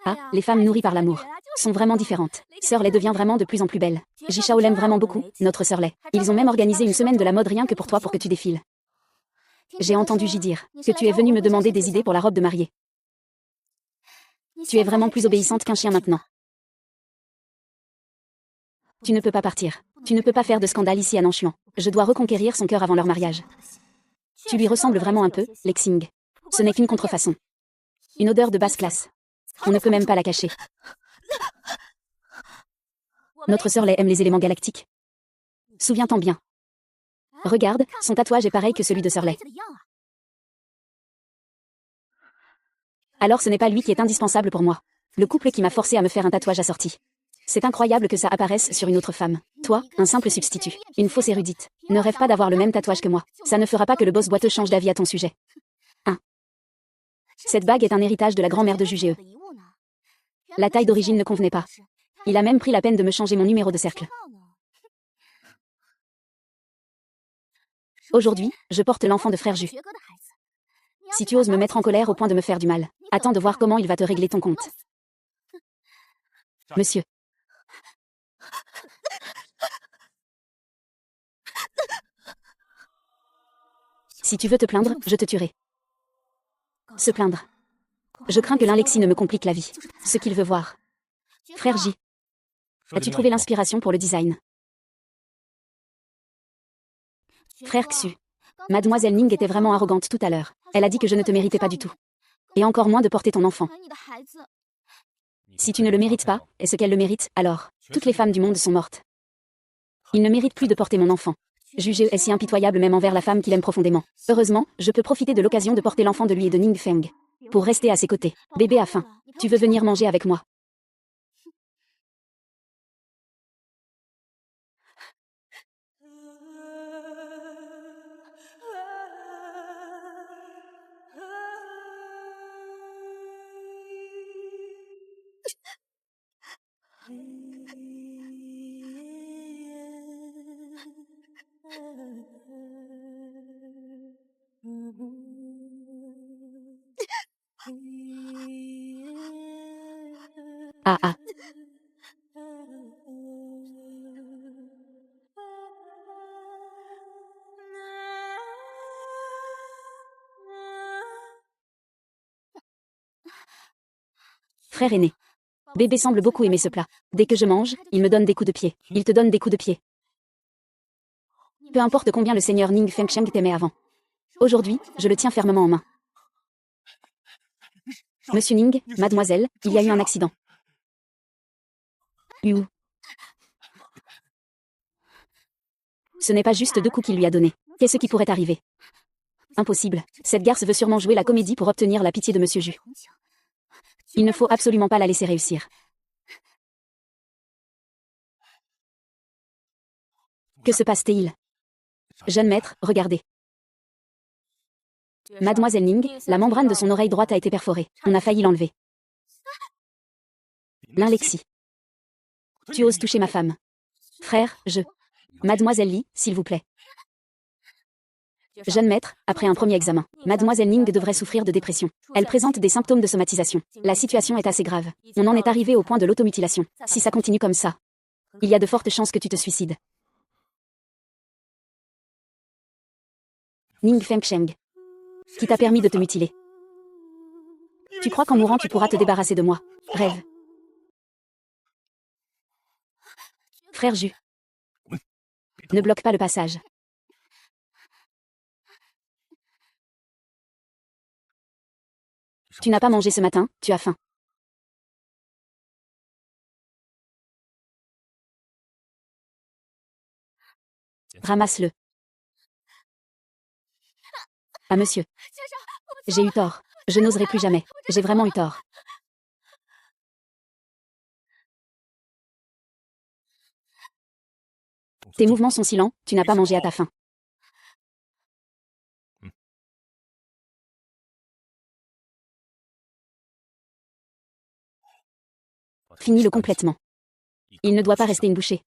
Ah, les femmes nourries par l'amour sont vraiment différentes. Sœur Lay devient vraiment de plus en plus belle. Jishao l'aime vraiment beaucoup, notre Sœur Lay. Ils ont même organisé une semaine de la mode rien que pour toi pour que tu défiles. J'ai entendu J dire que tu es venue me demander des idées pour la robe de mariée. Tu es vraiment plus obéissante qu'un chien maintenant. Tu ne peux pas partir. Tu ne peux pas faire de scandale ici à Nanshuan. Je dois reconquérir son cœur avant leur mariage. Tu lui ressembles vraiment un peu, Lexing. Ce n'est qu'une contrefaçon. Une odeur de basse classe. On ne peut même pas la cacher. Notre Sœur Lay aime les éléments galactiques. Souviens-t'en bien. Regarde, son tatouage est pareil que celui de Sœur Lay. Alors ce n'est pas lui qui est indispensable pour moi. Le couple qui m'a forcé à me faire un tatouage assorti. C'est incroyable que ça apparaisse sur une autre femme. Toi, un simple substitut. Une fausse érudite. Ne rêve pas d'avoir le même tatouage que moi. Ça ne fera pas que le boss boiteux change d'avis à ton sujet. 1. Cette bague est un héritage de la grand-mère de Jugeo. La taille d'origine ne convenait pas. Il a même pris la peine de me changer mon numéro de cercle. Aujourd'hui, je porte l'enfant de frère Ju. Si tu oses me mettre en colère au point de me faire du mal, attends de voir comment il va te régler ton compte. Monsieur. Si tu veux te plaindre, je te tuerai. Se plaindre. Je crains que l'Alexis ne me complique la vie. Ce qu'il veut voir. Frère J. As-tu trouvé l'inspiration pour le design? Frère Xu. Mademoiselle Ning était vraiment arrogante tout à l'heure. Elle a dit que je ne te méritais pas du tout. Et encore moins de porter ton enfant. Si tu ne le mérites pas, est-ce qu'elle le mérite, alors? Toutes les femmes du monde sont mortes. Il ne mérite plus de porter mon enfant. Jugé est si impitoyable même envers la femme qu'il aime profondément. Heureusement, je peux profiter de l'occasion de porter l'enfant de lui et de Ning Feng. Pour rester à ses côtés. Bébé a faim. Tu veux venir manger avec moi? Ah ah. Frère aîné. Bébé semble beaucoup aimer ce plat. Dès que je mange, il me donne des coups de pied. Il te donne des coups de pied. Peu importe combien le seigneur Ning Fengsheng t'aimait avant. Aujourd'hui, je le tiens fermement en main. Monsieur Ning, mademoiselle, il y a eu un accident. Où? Ce n'est pas juste 2 coups qu'il lui a donnés. Qu'est-ce qui pourrait arriver? Impossible. Cette garce veut sûrement jouer la comédie pour obtenir la pitié de Monsieur Ju. Il ne faut absolument pas la laisser réussir. Que se passe-t-il? Jeune maître, regardez. Mademoiselle Ning, la membrane de son oreille droite a été perforée. On a failli l'enlever. L'Alexis. Tu oses toucher ma femme. Frère, Mademoiselle Li, s'il vous plaît. Jeune maître, après un premier examen, Mademoiselle Ning devrait souffrir de dépression. Elle présente des symptômes de somatisation. La situation est assez grave. On en est arrivé au point de l'automutilation. Si ça continue comme ça, il y a de fortes chances que tu te suicides. Ning Fengsheng. Qui t'a permis de te mutiler? Tu crois qu'en mourant tu pourras te débarrasser de moi? Rêve. Frère Ju. Ne bloque pas le passage. Tu n'as pas mangé ce matin, tu as faim. Ramasse-le. Ah monsieur. J'ai eu tort. Je n'oserai plus jamais. J'ai vraiment eu tort. Tes mouvements sont si lents, tu n'as pas mangé à ta faim. Finis-le complètement. Il ne doit pas rester une bouchée.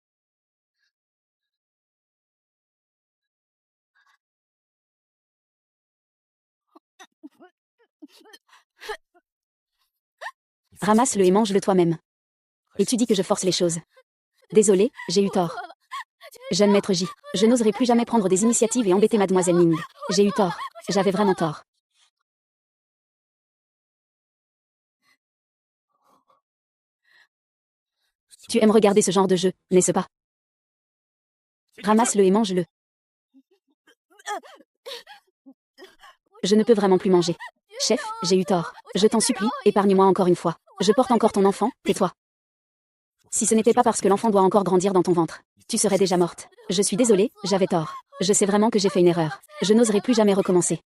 Ramasse-le et mange-le toi-même. Et tu dis que je force les choses. Désolé, j'ai eu tort. Jeune maître J, je n'oserai plus jamais prendre des initiatives et embêter Mademoiselle Ning. J'ai eu tort. J'avais vraiment tort. Tu aimes regarder ce genre de jeu, n'est-ce pas? Ramasse-le et mange-le. Je ne peux vraiment plus manger. Chef, j'ai eu tort. Je t'en supplie, épargne-moi encore une fois. Je porte encore ton enfant, tais-toi. Si ce n'était pas parce que l'enfant doit encore grandir dans ton ventre, tu serais déjà morte. Je suis désolée, j'avais tort. Je sais vraiment que j'ai fait une erreur. Je n'oserai plus jamais recommencer.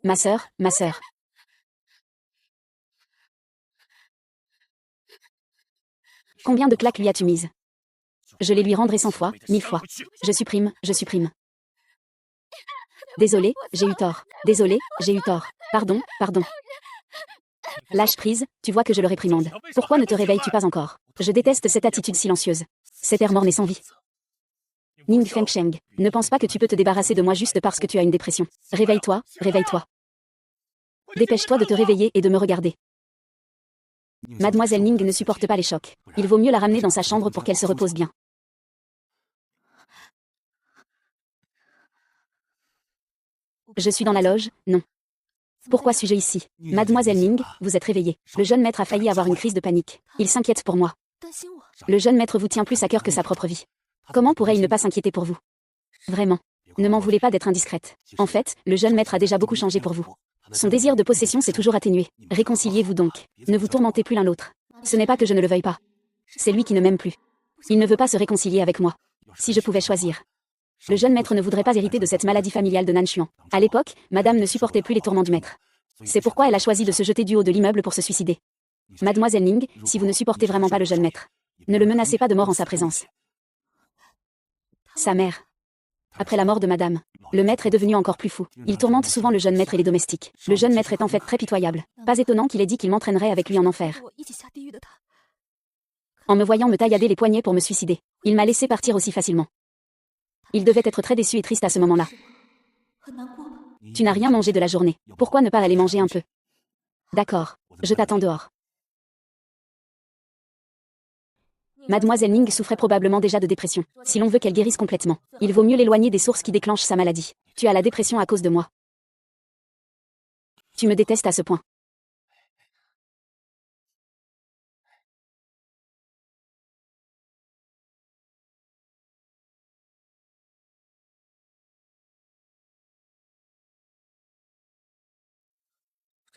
Ma sœur, ma sœur. Combien de claques lui as-tu mises? Je les lui rendrai 100 fois, 1000 fois. Je supprime, je supprime. Désolé, j'ai eu tort. Désolé, j'ai eu tort. Pardon, pardon. Lâche prise, tu vois que je le réprimande. Pourquoi ne te réveilles-tu pas encore? Je déteste cette attitude silencieuse. Cet air morne et sans vie. Ning Fengsheng, ne pense pas que tu peux te débarrasser de moi juste parce que tu as une dépression. Réveille-toi, réveille-toi. Dépêche-toi de te réveiller et de me regarder. Mademoiselle Ning ne supporte pas les chocs. Il vaut mieux la ramener dans sa chambre pour qu'elle se repose bien. Je suis dans la loge, non. Pourquoi suis-je ici? Mademoiselle Ning, vous êtes réveillée. Le jeune maître a failli avoir une crise de panique. Il s'inquiète pour moi. Le jeune maître vous tient plus à cœur que sa propre vie. Comment pourrait-il ne pas s'inquiéter pour vous? Vraiment. Ne m'en voulez pas d'être indiscrète. En fait, le jeune maître a déjà beaucoup changé pour vous. Son désir de possession s'est toujours atténué. Réconciliez-vous donc. Ne vous tourmentez plus l'un l'autre. Ce n'est pas que je ne le veuille pas. C'est lui qui ne m'aime plus. Il ne veut pas se réconcilier avec moi. Si je pouvais choisir. Le jeune maître ne voudrait pas hériter de cette maladie familiale de Nanshuan. À l'époque, madame ne supportait plus les tourments du maître. C'est pourquoi elle a choisi de se jeter du haut de l'immeuble pour se suicider. Mademoiselle Ning, si vous ne supportez vraiment pas le jeune maître, ne le menacez pas de mort en sa présence. Sa mère. Après la mort de madame, le maître est devenu encore plus fou. Il tourmente souvent le jeune maître et les domestiques. Le jeune maître est en fait très pitoyable. Pas étonnant qu'il ait dit qu'il m'entraînerait avec lui en enfer. En me voyant me taillader les poignets pour me suicider, il m'a laissé partir aussi facilement. Il devait être très déçu et triste à ce moment-là. Tu n'as rien mangé de la journée. Pourquoi ne pas aller manger un peu? D'accord. Je t'attends dehors. Mademoiselle Ning souffrait probablement déjà de dépression. Si l'on veut qu'elle guérisse complètement, il vaut mieux l'éloigner des sources qui déclenchent sa maladie. Tu as la dépression à cause de moi. Tu me détestes à ce point.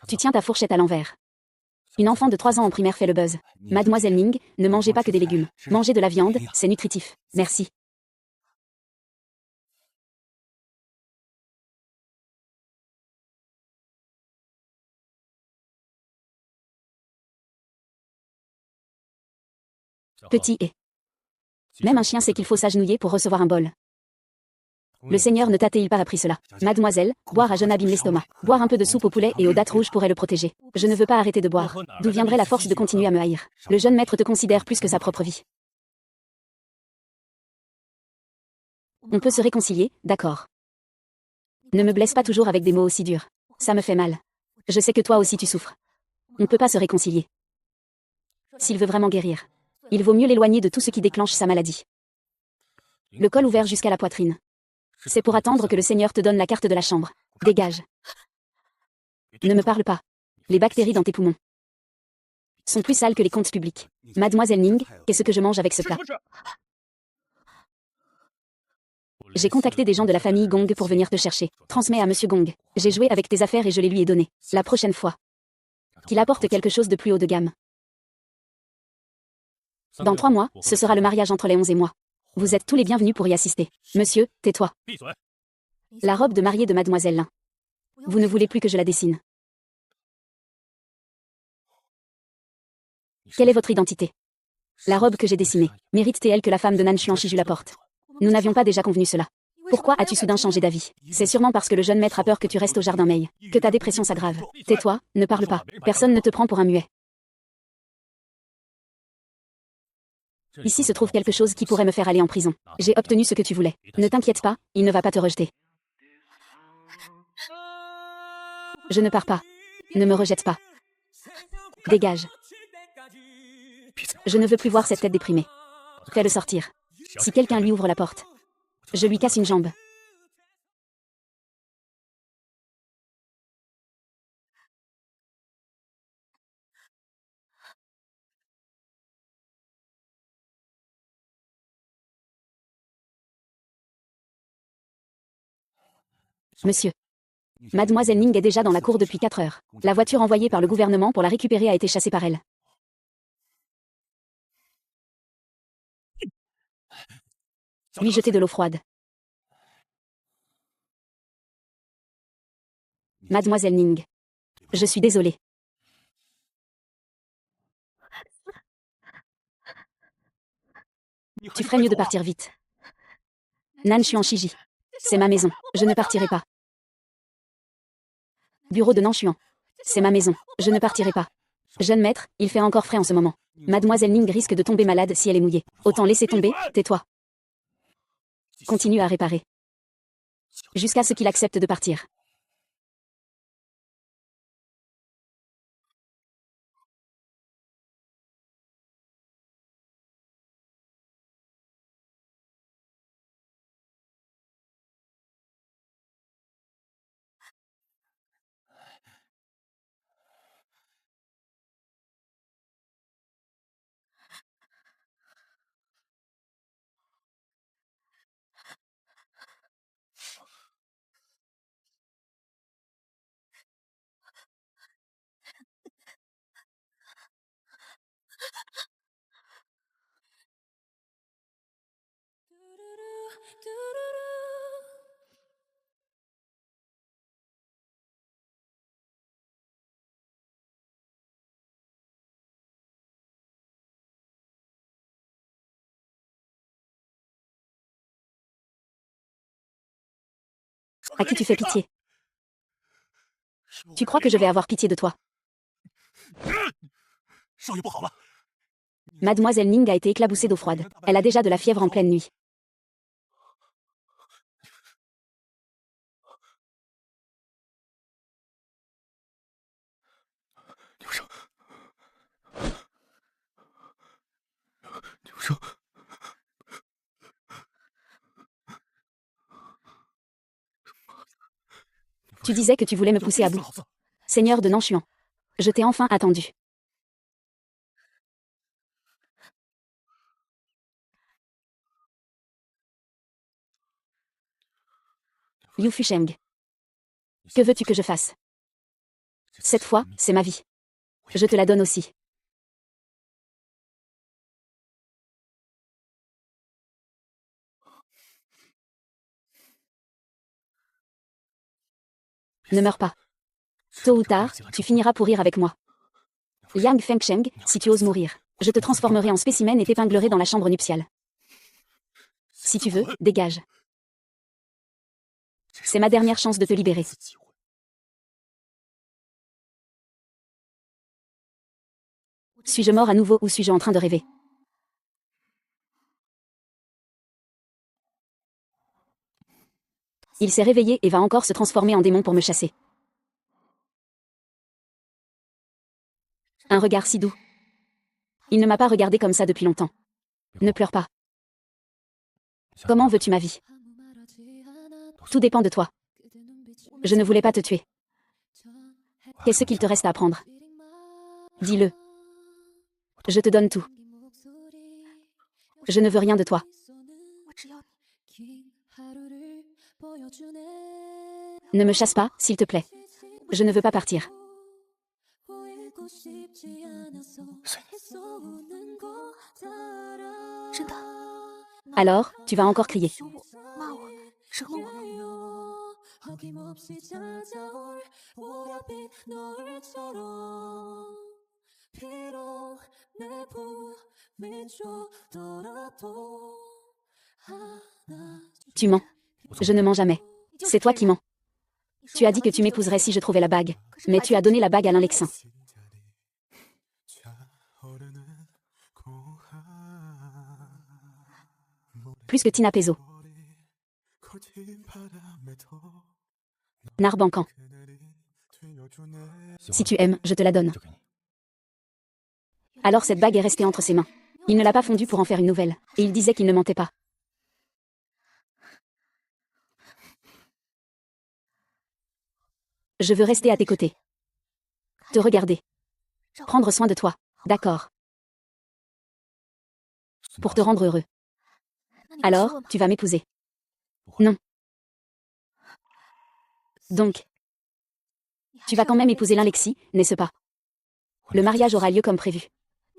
Tu tiens ta fourchette à l'envers. Une enfant de 3 ans en primaire fait le buzz. Mademoiselle Ning, ne mangez pas que des légumes. Mangez de la viande, c'est nutritif. Merci. Petit et. Même un chien sait qu'il faut s'agenouiller pour recevoir un bol. Le Seigneur ne t'a-t-il pas appris cela? Mademoiselle, boire à jeune abîme l'estomac. Boire un peu de soupe au poulet et aux dattes rouges pourrait le protéger. Je ne veux pas arrêter de boire. D'où viendrait la force de continuer à me haïr? Le jeune maître te considère plus que sa propre vie. On peut se réconcilier, d'accord. Ne me blesse pas toujours avec des mots aussi durs. Ça me fait mal. Je sais que toi aussi tu souffres. On ne peut pas se réconcilier. S'il veut vraiment guérir, il vaut mieux l'éloigner de tout ce qui déclenche sa maladie. Le col ouvert jusqu'à la poitrine. C'est pour attendre que le Seigneur te donne la carte de la chambre. Dégage. Ne me parle pas. Les bactéries dans tes poumons sont plus sales que les comptes publics. Mademoiselle Ning, qu'est-ce que je mange avec ce plat? J'ai contacté des gens de la famille Gong pour venir te chercher. Transmets à Monsieur Gong. J'ai joué avec tes affaires et je les lui ai données. La prochaine fois, qu'il apporte quelque chose de plus haut de gamme. Dans 3 mois, ce sera le mariage entre Léon et moi. Vous êtes tous les bienvenus pour y assister. Monsieur, tais-toi. La robe de mariée de Mademoiselle Lin. Vous ne voulez plus que je la dessine. Quelle est votre identité? La robe que j'ai dessinée. Mérite-t-elle que la femme de Nanshuan Shiju la porte? Nous n'avions pas déjà convenu cela. Pourquoi as-tu soudain changé d'avis? C'est sûrement parce que le jeune maître a peur que tu restes au jardin Mei, que ta dépression s'aggrave. Tais-toi, ne parle pas. Personne ne te prend pour un muet. Ici se trouve quelque chose qui pourrait me faire aller en prison. J'ai obtenu ce que tu voulais. Ne t'inquiète pas, il ne va pas te rejeter. Je ne pars pas. Ne me rejette pas. Dégage. Je ne veux plus voir cette tête déprimée. Fais-le sortir. Si quelqu'un lui ouvre la porte, je lui casse une jambe. Monsieur. Mademoiselle Ning est déjà dans la cour depuis 4 heures. La voiture envoyée par le gouvernement pour la récupérer a été chassée par elle. Lui jeter de l'eau froide. Mademoiselle Ning. Je suis désolée. Tu ferais mieux de partir vite. Nanshuan Shiji. C'est ma maison. Je ne partirai pas. Bureau de Nanshuan. C'est ma maison. Je ne partirai pas. Jeune maître, il fait encore frais en ce moment. Mademoiselle Ning risque de tomber malade si elle est mouillée. Autant laisser tomber, tais-toi. Continue à réparer. Jusqu'à ce qu'il accepte de partir. À qui tu fais pitié? Tu crois que je vais avoir pitié de toi? Mademoiselle Ning a été éclaboussée d'eau froide. Elle a déjà de la fièvre en pleine nuit. Tu disais que tu voulais me pousser à bout. Seigneur de Nanshuan. Je t'ai enfin attendu. Liu Fusheng. Que veux-tu que je fasse? Cette fois, c'est ma vie. Je te la donne aussi. Ne meurs pas. Tôt ou tard, tu finiras pourrir avec moi. Yang Fengsheng, si tu oses mourir, je te transformerai en spécimen et t'épinglerai dans la chambre nuptiale. Si tu veux, dégage. C'est ma dernière chance de te libérer. Suis-je mort à nouveau ou suis-je en train de rêver? Il s'est réveillé et va encore se transformer en démon pour me chasser. Un regard si doux. Il ne m'a pas regardé comme ça depuis longtemps. Ne pleure pas. Comment veux-tu ma vie? Tout dépend de toi. Je ne voulais pas te tuer. Qu'est-ce qu'il te reste à apprendre? Dis-le. Je te donne tout. Je ne veux rien de toi. Ne me chasse pas, s'il te plaît. Je ne veux pas partir. Alors, tu vas encore crier. Tu mens. Je ne mens jamais. C'est toi qui mens. Tu as dit que tu m'épouserais si je trouvais la bague. Mais tu as donné la bague à l'Inlexin. Plus que Tina Pezo. Narbancan. Si tu aimes, je te la donne. Alors cette bague est restée entre ses mains. Il ne l'a pas fondue pour en faire une nouvelle. Et il disait qu'il ne mentait pas. Je veux rester à tes côtés. Te regarder. Prendre soin de toi. D'accord. Pour te rendre heureux. Alors, tu vas m'épouser. Non. Donc, tu vas quand même épouser l'Inlexi, n'est-ce pas? Le mariage aura lieu comme prévu.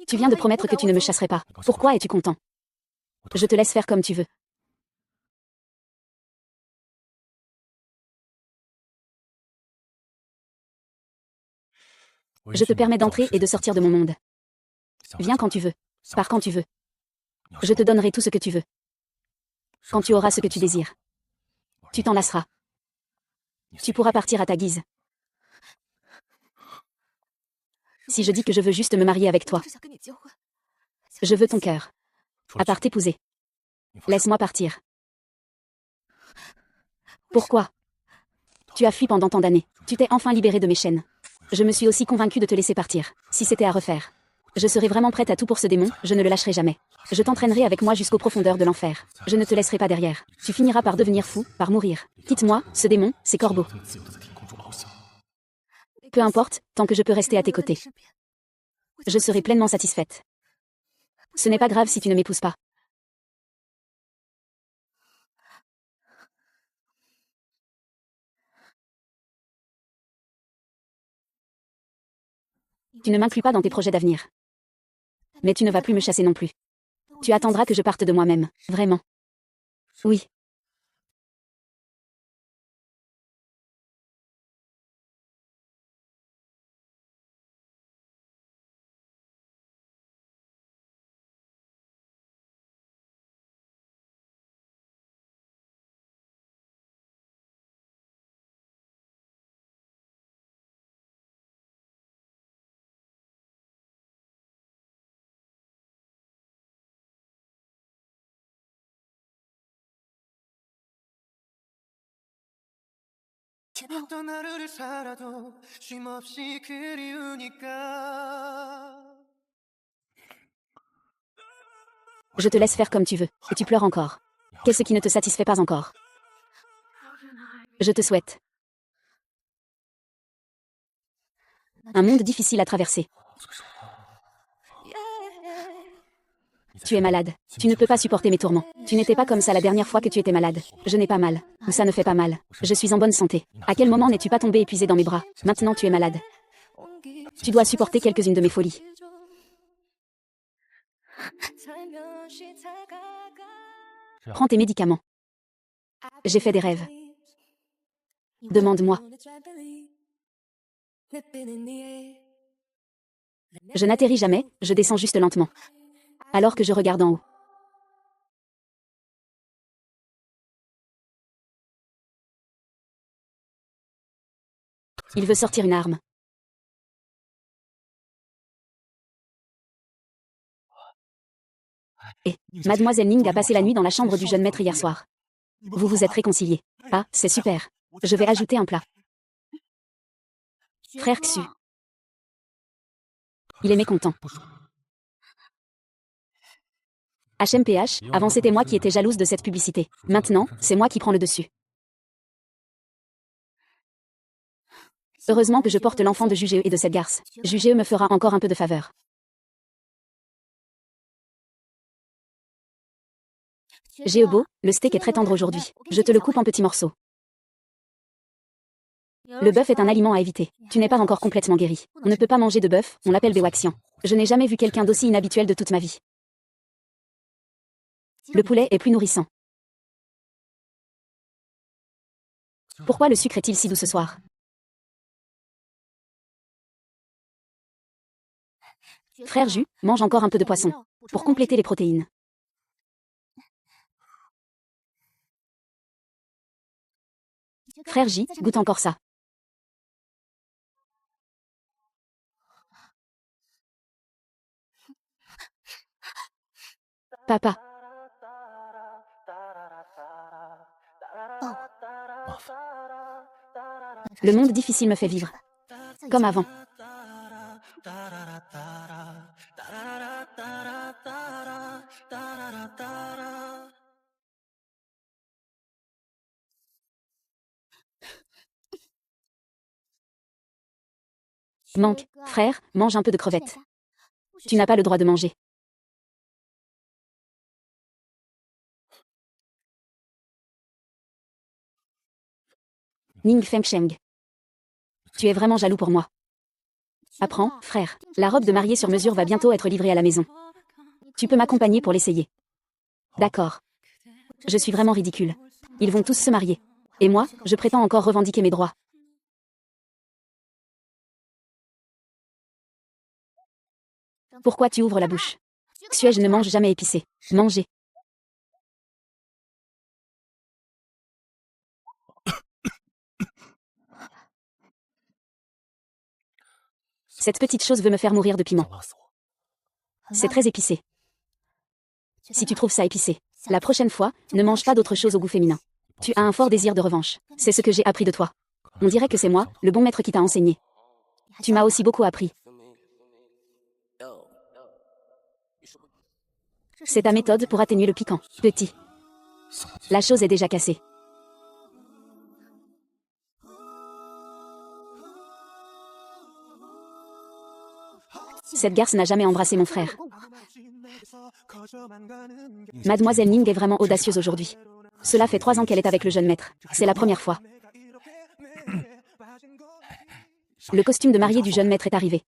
Tu viens de promettre que tu ne me chasserais pas. Pourquoi es-tu content? Je te laisse faire comme tu veux. Je te permets d'entrer et de sortir de mon monde. Viens quand tu veux. Pars quand tu veux. Je te donnerai tout ce que tu veux. Quand tu auras ce que tu désires. Tu t'en lasseras. Tu pourras partir à ta guise. Si je dis que je veux juste me marier avec toi, je veux ton cœur. À part t'épouser. Laisse-moi partir. Pourquoi? Tu as fui pendant tant d'années. Tu t'es enfin libéré de mes chaînes. Je me suis aussi convaincue de te laisser partir. Si c'était à refaire. Je serais vraiment prête à tout pour ce démon, je ne le lâcherai jamais. Je t'entraînerai avec moi jusqu'aux profondeurs de l'enfer. Je ne te laisserai pas derrière. Tu finiras par devenir fou, par mourir. Quitte-moi, ce démon, ces corbeaux. Peu importe, tant que je peux rester à tes côtés. Je serai pleinement satisfaite. Ce n'est pas grave si tu ne m'épouses pas. Tu ne m'inclus pas dans tes projets d'avenir. Mais tu ne vas plus me chasser non plus. Tu attendras que je parte de moi-même, vraiment. Oui. 어떤 하루를 살아도 쉼없이 그리우니까. Je te laisse faire comme tu veux, et tu pleures encore. Qu'est-ce qui ne te satisfait pas encore? Je te souhaite un monde difficile à traverser. Tu es malade. Tu ne peux pas supporter mes tourments. Tu n'étais pas comme ça la dernière fois que tu étais malade. Je n'ai pas mal. Ou ça ne fait pas mal. Je suis en bonne santé. À quel moment n'es-tu pas tombé épuisé dans mes bras? Maintenant tu es malade. Tu dois supporter quelques-unes de mes folies. Prends tes médicaments. J'ai fait des rêves. Demande-moi. Je n'atterris jamais, je descends juste lentement. Alors que je regarde en haut. Il veut sortir une arme. Et Mademoiselle Ning a passé la nuit dans la chambre du jeune maître hier soir. Vous vous êtes réconciliés. Ah, c'est super. Je vais ajouter un plat. Frère Xu. Il est mécontent. HMPH, avant c'était moi qui étais jalouse de cette publicité. Maintenant, c'est moi qui prends le dessus. Heureusement que je porte l'enfant de Jugeo et de cette garce. Jugeo me fera encore un peu de faveur. Géobo, le steak est très tendre aujourd'hui. Je te le coupe en petits morceaux. Le bœuf est un aliment à éviter. Tu n'es pas encore complètement guéri. On ne peut pas manger de bœuf, on l'appelle béwaxian. Je n'ai jamais vu quelqu'un d'aussi inhabituel de toute ma vie. Le poulet est plus nourrissant. Pourquoi le sucre est-il si doux ce soir? Frère Jus, mange encore un peu de poisson. Pour compléter les protéines. Frère J, goûte encore ça. Papa. Le monde difficile me fait vivre. Comme avant. Manque, frère, mange un peu de crevettes. Tu n'as pas le droit de manger. Ning Fengsheng. Tu es vraiment jaloux pour moi. Apprends, frère. La robe de mariée sur mesure va bientôt être livrée à la maison. Tu peux m'accompagner pour l'essayer. D'accord. Je suis vraiment ridicule. Ils vont tous se marier. Et moi, je prétends encore revendiquer mes droits. Pourquoi tu ouvres la bouche? Xuej ne mange jamais épicé. Mangez. Cette petite chose veut me faire mourir de piment. C'est très épicé. Si tu trouves ça épicé, la prochaine fois, ne mange pas d'autre chose au goût féminin. Tu as un fort désir de revanche. C'est ce que j'ai appris de toi. On dirait que c'est moi, le bon maître qui t'a enseigné. Tu m'as aussi beaucoup appris. C'est ta méthode pour atténuer le piquant, petit. La chose est déjà cassée. Cette garce n'a jamais embrassé mon frère. Mademoiselle Ning est vraiment audacieuse aujourd'hui. Cela fait 3 ans qu'elle est avec le jeune maître. C'est la première fois. Le costume de mariée du jeune maître est arrivé.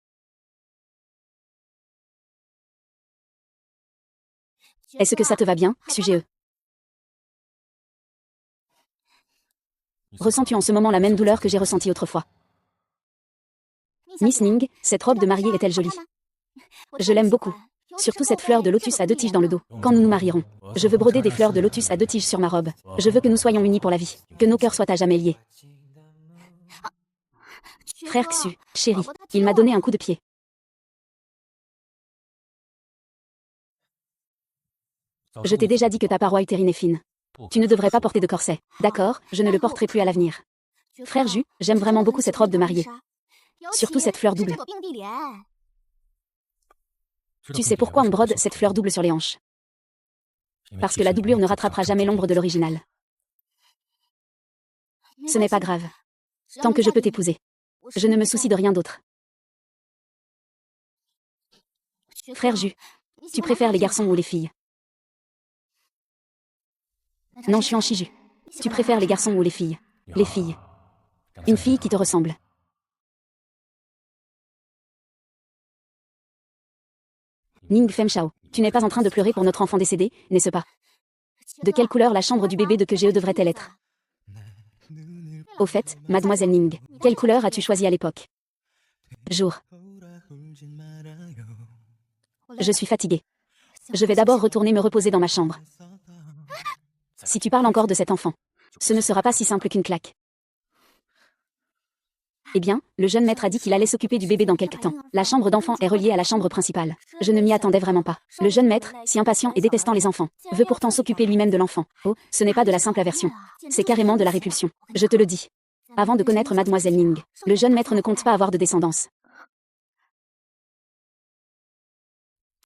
Est-ce que ça te va bien, Xugeo? Ressens-tu en ce moment la même douleur que j'ai ressentie autrefois? Miss Ning, cette robe de mariée est-elle jolie? Je l'aime beaucoup. Surtout cette fleur de lotus à 2 tiges dans le dos. Quand nous nous marierons, je veux broder des fleurs de lotus à 2 tiges sur ma robe. Je veux que nous soyons unis pour la vie. Que nos cœurs soient à jamais liés. Frère Xu, chérie, il m'a donné un coup de pied. Je t'ai déjà dit que ta paroi utérine est fine. Tu ne devrais pas porter de corset. D'accord, je ne le porterai plus à l'avenir. Frère Ju, j'aime vraiment beaucoup cette robe de mariée. Surtout cette fleur double. Tu sais pourquoi on brode cette fleur double sur les hanches? Parce que la doublure ne rattrapera jamais l'ombre de l'original. Ce n'est pas grave. Tant que je peux t'épouser. Je ne me soucie de rien d'autre. Frère Ju, tu préfères les garçons ou les filles? Non, je suis en Shiju. Tu préfères les garçons ou les filles? Les filles. Une fille qui te ressemble. Ning Femshao, tu n'es pas en train de pleurer pour notre enfant décédé, n'est-ce pas? De quelle couleur la chambre du bébé de Kegeo devrait-elle être? Au fait, mademoiselle Ning, quelle couleur as-tu choisi à l'époque? Jour. Je suis fatiguée. Je vais d'abord retourner me reposer dans ma chambre. Si tu parles encore de cet enfant, ce ne sera pas si simple qu'une claque. Eh bien, le jeune maître a dit qu'il allait s'occuper du bébé dans quelque temps. La chambre d'enfant est reliée à la chambre principale. Je ne m'y attendais vraiment pas. Le jeune maître, si impatient et détestant les enfants, veut pourtant s'occuper lui-même de l'enfant. Oh, ce n'est pas de la simple aversion. C'est carrément de la répulsion. Je te le dis. Avant de connaître mademoiselle Ning, le jeune maître ne compte pas avoir de descendance.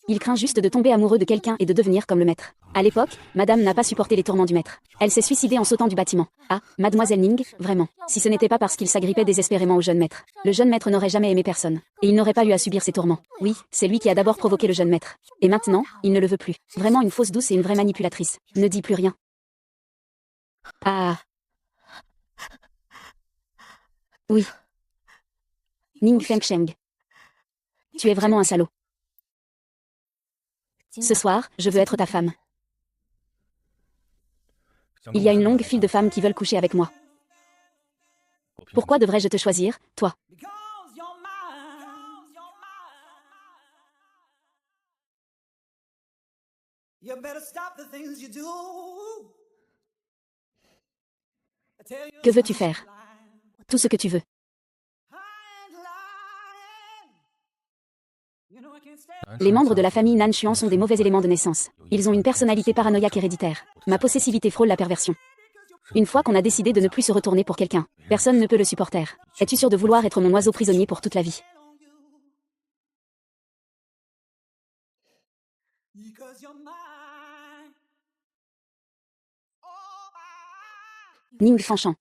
Il craint juste de tomber amoureux de quelqu'un et de devenir comme le maître. À l'époque, madame n'a pas supporté les tourments du maître. Elle s'est suicidée en sautant du bâtiment. Ah, mademoiselle Ning, vraiment. Si ce n'était pas parce qu'il s'agrippait désespérément au jeune maître. Le jeune maître n'aurait jamais aimé personne. Et il n'aurait pas eu à subir ces tourments. Oui, c'est lui qui a d'abord provoqué le jeune maître. Et maintenant, il ne le veut plus. Vraiment une fausse douce et une vraie manipulatrice. Ne dis plus rien. Ah. Oui. Ning Fengsheng. Tu es vraiment un salaud. Ce soir, je veux être ta femme. Il y a une longue file de femmes qui veulent coucher avec moi. Pourquoi devrais-je te choisir, toi? Que veux-tu faire? Tout ce que tu veux. Les membres de la famille Nanchuan sont des mauvais éléments de naissance. Ils ont une personnalité paranoïaque héréditaire. Ma possessivité frôle la perversion. Une fois qu'on a décidé de ne plus se retourner pour quelqu'un, personne ne peut le supporter. Es-tu sûr de vouloir être mon oiseau prisonnier pour toute la vie? Ning Fanchan.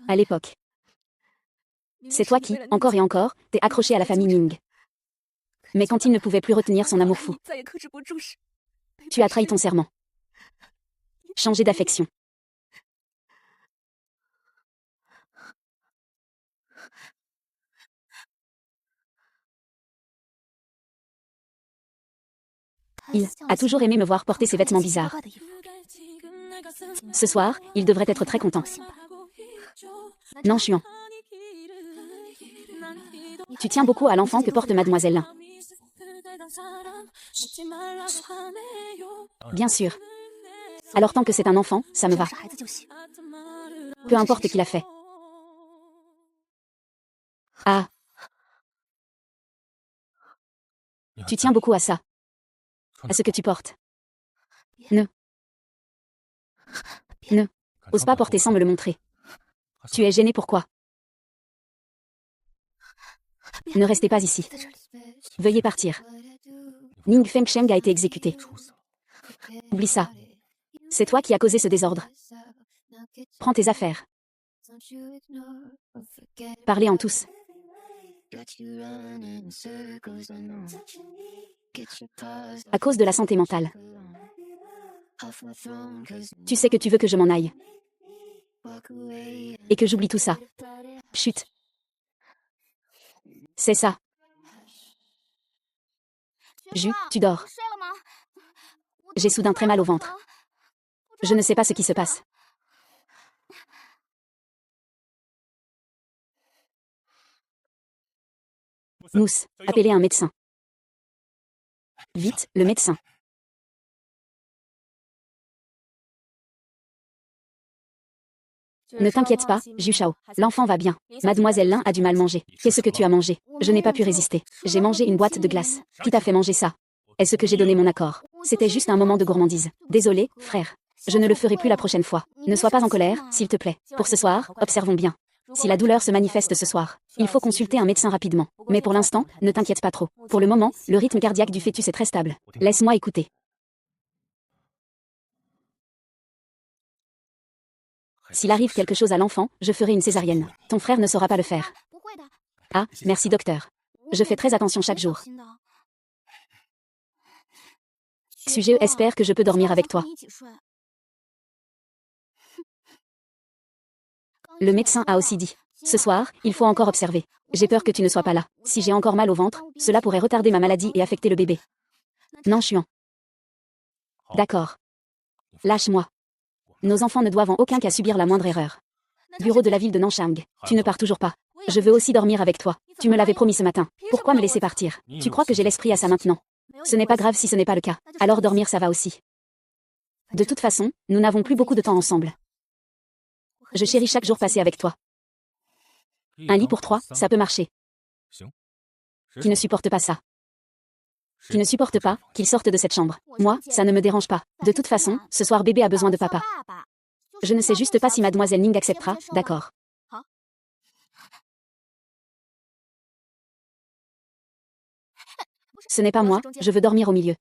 À l'époque. C'est toi qui, encore et encore, t'es accroché à la famille Ning. Mais quand il ne pouvait plus retenir son amour fou, tu as trahi ton serment. Changé d'affection. Il a toujours aimé me voir porter ces vêtements bizarres. Ce soir, il devrait être très content. Nanchuan. Tu tiens beaucoup à l'enfant que porte mademoiselle Lin. Bien sûr. Alors tant que c'est un enfant, ça me va. Peu importe qui l'a fait. Ah. Tu tiens beaucoup à ça. À ce que tu portes. Ne. Ose pas porter sans me le montrer. Tu es gêné pourquoi? Ne restez pas ici. Veuillez partir. Ning Fengsheng a été exécuté. Oublie ça. C'est toi qui as causé ce désordre. Prends tes affaires. Parlez en tous. À cause de la santé mentale. Tu sais que tu veux que je m'en aille. Et que j'oublie tout ça. Chut. C'est ça. Ju, tu dors. J'ai soudain très mal au ventre. Je ne sais pas ce qui se passe. Mousse, appelez un médecin. Vite, le médecin. Ne t'inquiète pas, Ju Shao. L'enfant va bien. Mademoiselle Lin a du mal manger. Qu'est-ce que tu as mangé? Je n'ai pas pu résister. J'ai mangé une boîte de glace. Qui t'a fait manger ça? Est-ce que j'ai donné mon accord? C'était juste un moment de gourmandise. Désolé, frère. Je ne le ferai plus la prochaine fois. Ne sois pas en colère, s'il te plaît. Pour ce soir, observons bien. Si la douleur se manifeste ce soir, il faut consulter un médecin rapidement. Mais pour l'instant, ne t'inquiète pas trop. Pour le moment, le rythme cardiaque du fœtus est très stable. Laisse-moi écouter. S'il arrive quelque chose à l'enfant, je ferai une césarienne. Ton frère ne saura pas le faire. Ah, merci docteur. Je fais très attention chaque jour. Sujet espère que je peux dormir avec toi. Le médecin a aussi dit. Ce soir, il faut encore observer. J'ai peur que tu ne sois pas là. Si j'ai encore mal au ventre, cela pourrait retarder ma maladie et affecter le bébé. Non, Chuan. D'accord. Lâche-moi. Nos enfants ne doivent en aucun cas subir la moindre erreur. Bureau de la ville de Nanchang. Tu ne pars toujours pas. Je veux aussi dormir avec toi. Tu me l'avais promis ce matin. Pourquoi me laisser partir? Tu crois que j'ai l'esprit à ça maintenant? Ce n'est pas grave si ce n'est pas le cas. Alors dormir ça va aussi. De toute façon, nous n'avons plus beaucoup de temps ensemble. Je chéris chaque jour passé avec toi. Un lit pour 3, ça peut marcher. Qui ne supporte pas ça? Qui ne supporte pas qu'il sorte de cette chambre? Moi, ça ne me dérange pas. De toute façon, ce soir bébé a besoin de papa. Je ne sais juste pas si mademoiselle Ning acceptera, d'accord. Ce n'est pas moi, je veux dormir au milieu.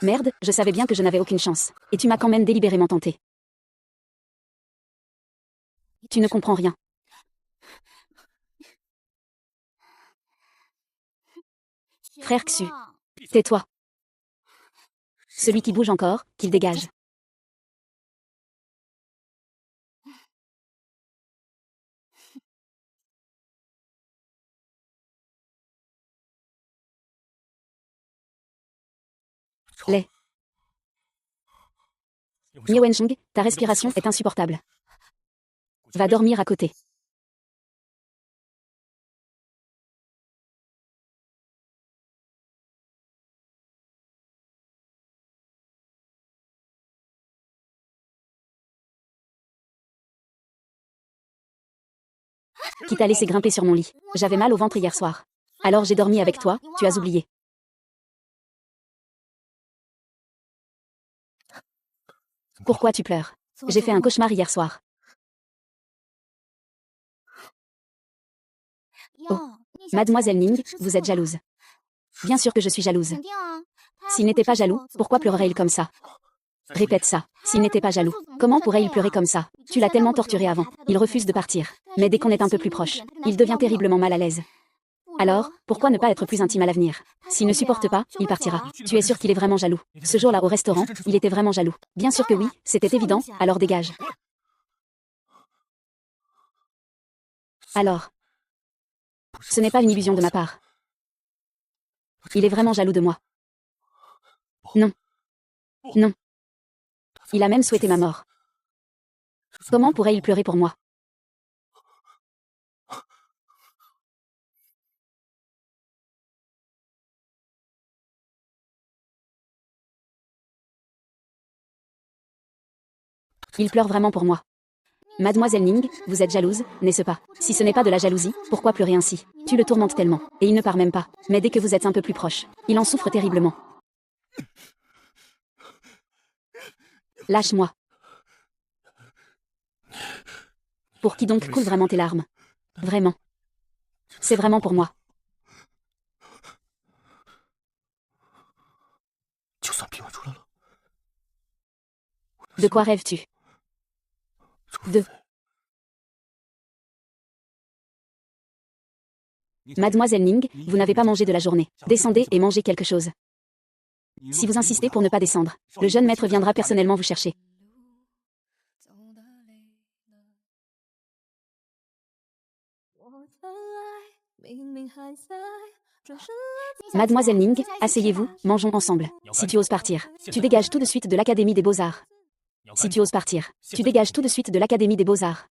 Merde, je savais bien que je n'avais aucune chance. Et tu m'as quand même délibérément tenté. Tu ne comprends rien. Frère Xu. Tais-toi. Celui qui bouge encore, qu'il dégage. Les. Miao Wenchong, ta respiration est insupportable. Va dormir à côté. Qui t'a laissé grimper sur mon lit. J'avais mal au ventre hier soir. Alors j'ai dormi avec toi, tu as oublié. Pourquoi tu pleures? J'ai fait un cauchemar hier soir. Oh, mademoiselle Ning, vous êtes jalouse. Bien sûr que je suis jalouse. S'il n'était pas jaloux, pourquoi pleurerait-il comme ça? Répète ça. S'il n'était pas jaloux, comment pourrait-il pleurer comme ça? Tu l'as tellement torturé avant. Il refuse de partir. Mais dès qu'on est un peu plus proche, il devient terriblement mal à l'aise. Alors, pourquoi ne pas être plus intime à l'avenir? S'il ne supporte pas, il partira. Tu es sûr qu'il est vraiment jaloux? Ce jour-là au restaurant, il était vraiment jaloux. Bien sûr que oui, c'était évident, alors dégage. Alors, ce n'est pas une illusion de ma part. Il est vraiment jaloux de moi. Non. Non. Il a même souhaité ma mort. Comment pourrait-il pleurer pour moi? Il pleure vraiment pour moi. Mademoiselle Ning, vous êtes jalouse, n'est-ce pas? Si ce n'est pas de la jalousie, pourquoi pleurer ainsi? Tu le tourmentes tellement, et il ne part même pas. Mais dès que vous êtes un peu plus proche, il en souffre terriblement. Lâche-moi. Pour qui donc coulent vraiment tes larmes? Vraiment. C'est vraiment pour moi. De quoi rêves-tu? De. Mademoiselle Ning, vous n'avez pas mangé de la journée. Descendez et mangez quelque chose. Si vous insistez pour ne pas descendre, le jeune maître viendra personnellement vous chercher. Mademoiselle Ning, asseyez-vous, mangeons ensemble. Si tu oses partir, tu dégages tout de suite de l'Académie des Beaux-Arts. Si tu oses partir, tu dégages tout de suite de l'Académie des Beaux-Arts.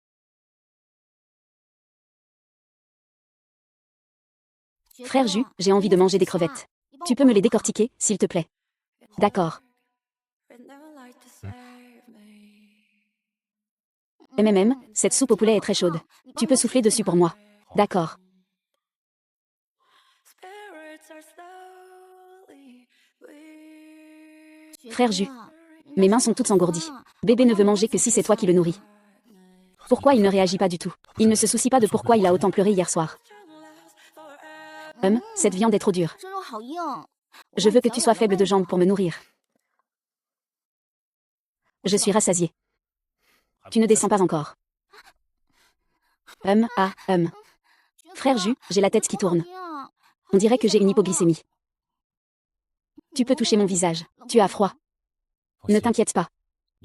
Frère Ju, j'ai envie de manger des crevettes. Tu peux me les décortiquer, s'il te plaît? D'accord. Cette soupe au poulet est très chaude. Tu peux souffler dessus pour moi. D'accord. Frère Ju, mes mains sont toutes engourdies. Bébé ne veut manger que si c'est toi qui le nourris. Pourquoi il ne réagit pas du tout? Il ne se soucie pas de pourquoi il a autant pleuré hier soir. Cette viande est trop dure. Je veux que tu sois faible de jambes pour me nourrir. Je suis rassasiée. Tu ne descends pas encore. Frère Ju, j'ai la tête qui tourne. On dirait que j'ai une hypoglycémie. Tu peux toucher mon visage. Tu as froid. Ne t'inquiète pas.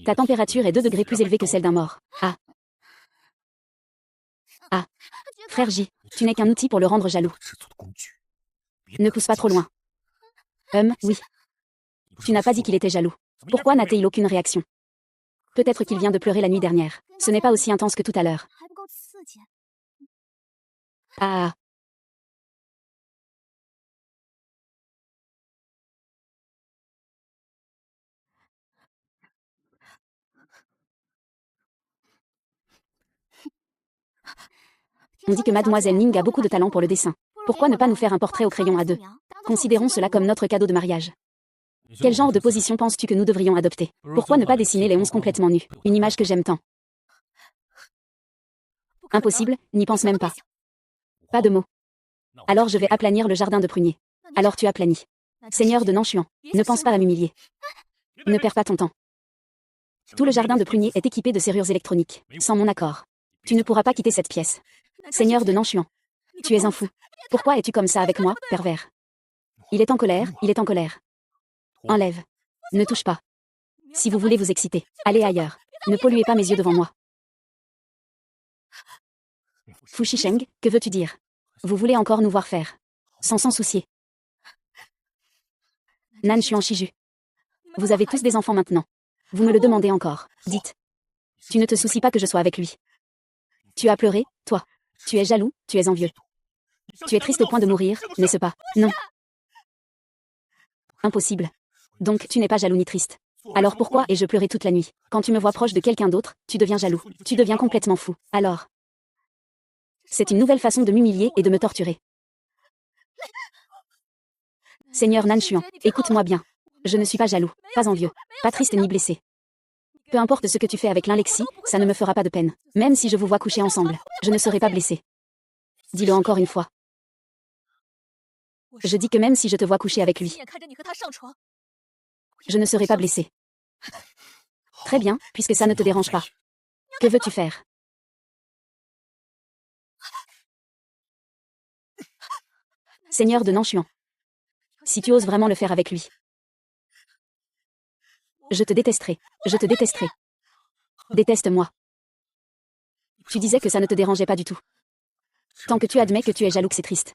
Ta température est 2 degrés plus élevée que celle d'un mort. Frère J, tu n'es qu'un outil pour le rendre jaloux. Ne pousse pas trop loin. Oui. Tu n'as pas dit qu'il était jaloux. Pourquoi n'a-t-il aucune réaction? Peut-être qu'il vient de pleurer la nuit dernière. Ce n'est pas aussi intense que tout à l'heure. On dit que Mademoiselle Ning a beaucoup de talent pour le dessin. Pourquoi ne pas nous faire un portrait au crayon à deux? Considérons cela comme notre cadeau de mariage. Quel genre de position penses-tu que nous devrions adopter? Pourquoi ne pas dessiner les 11 complètement nus? Une image que j'aime tant. Impossible, n'y pense même pas. Pas de mots. Alors je vais aplanir le jardin de pruniers. Alors tu aplanis. Seigneur de Nanshuan, ne pense pas à m'humilier. Ne perds pas ton temps. Tout le jardin de pruniers est équipé de serrures électroniques, sans mon accord. Tu ne pourras pas quitter cette pièce. Seigneur de Nanshuan, tu es un fou. Pourquoi es-tu comme ça avec moi, pervers? Il est en colère, il est en colère. Enlève. Ne touche pas. Si vous voulez vous exciter, allez ailleurs. Ne polluez pas mes yeux devant moi. Fu Shisheng, que veux-tu dire? Vous voulez encore nous voir faire? Sans s'en soucier. Nan Xuan Shiju. Vous avez tous des enfants maintenant. Vous me le demandez encore. Dites. Tu ne te soucies pas que je sois avec lui. Tu as pleuré, toi. Tu es jaloux, tu es envieux. Tu es triste au point de mourir, n'est-ce pas? Non. Impossible. Donc tu n'es pas jaloux ni triste. Alors pourquoi ai-je pleuré toute la nuit? Quand tu me vois proche de quelqu'un d'autre, tu deviens jaloux. Tu deviens complètement fou. Alors. C'est une nouvelle façon de m'humilier et de me torturer. Seigneur Nan Xuan, écoute-moi bien. Je ne suis pas jaloux, pas envieux, pas triste ni blessé. Peu importe ce que tu fais avec l'Inlexi, ça ne me fera pas de peine. Même si je vous vois coucher ensemble, je ne serai pas blessé. Dis-le encore une fois. Je dis que même si je te vois coucher avec lui, je ne serai pas blessé. Très bien, puisque ça ne te dérange pas. Que veux-tu faire? Seigneur de Nanshuan. Si tu oses vraiment le faire avec lui. Je te détesterai. Je te détesterai. Déteste-moi. Tu disais que ça ne te dérangeait pas du tout. Tant que tu admets que tu es jaloux que c'est triste.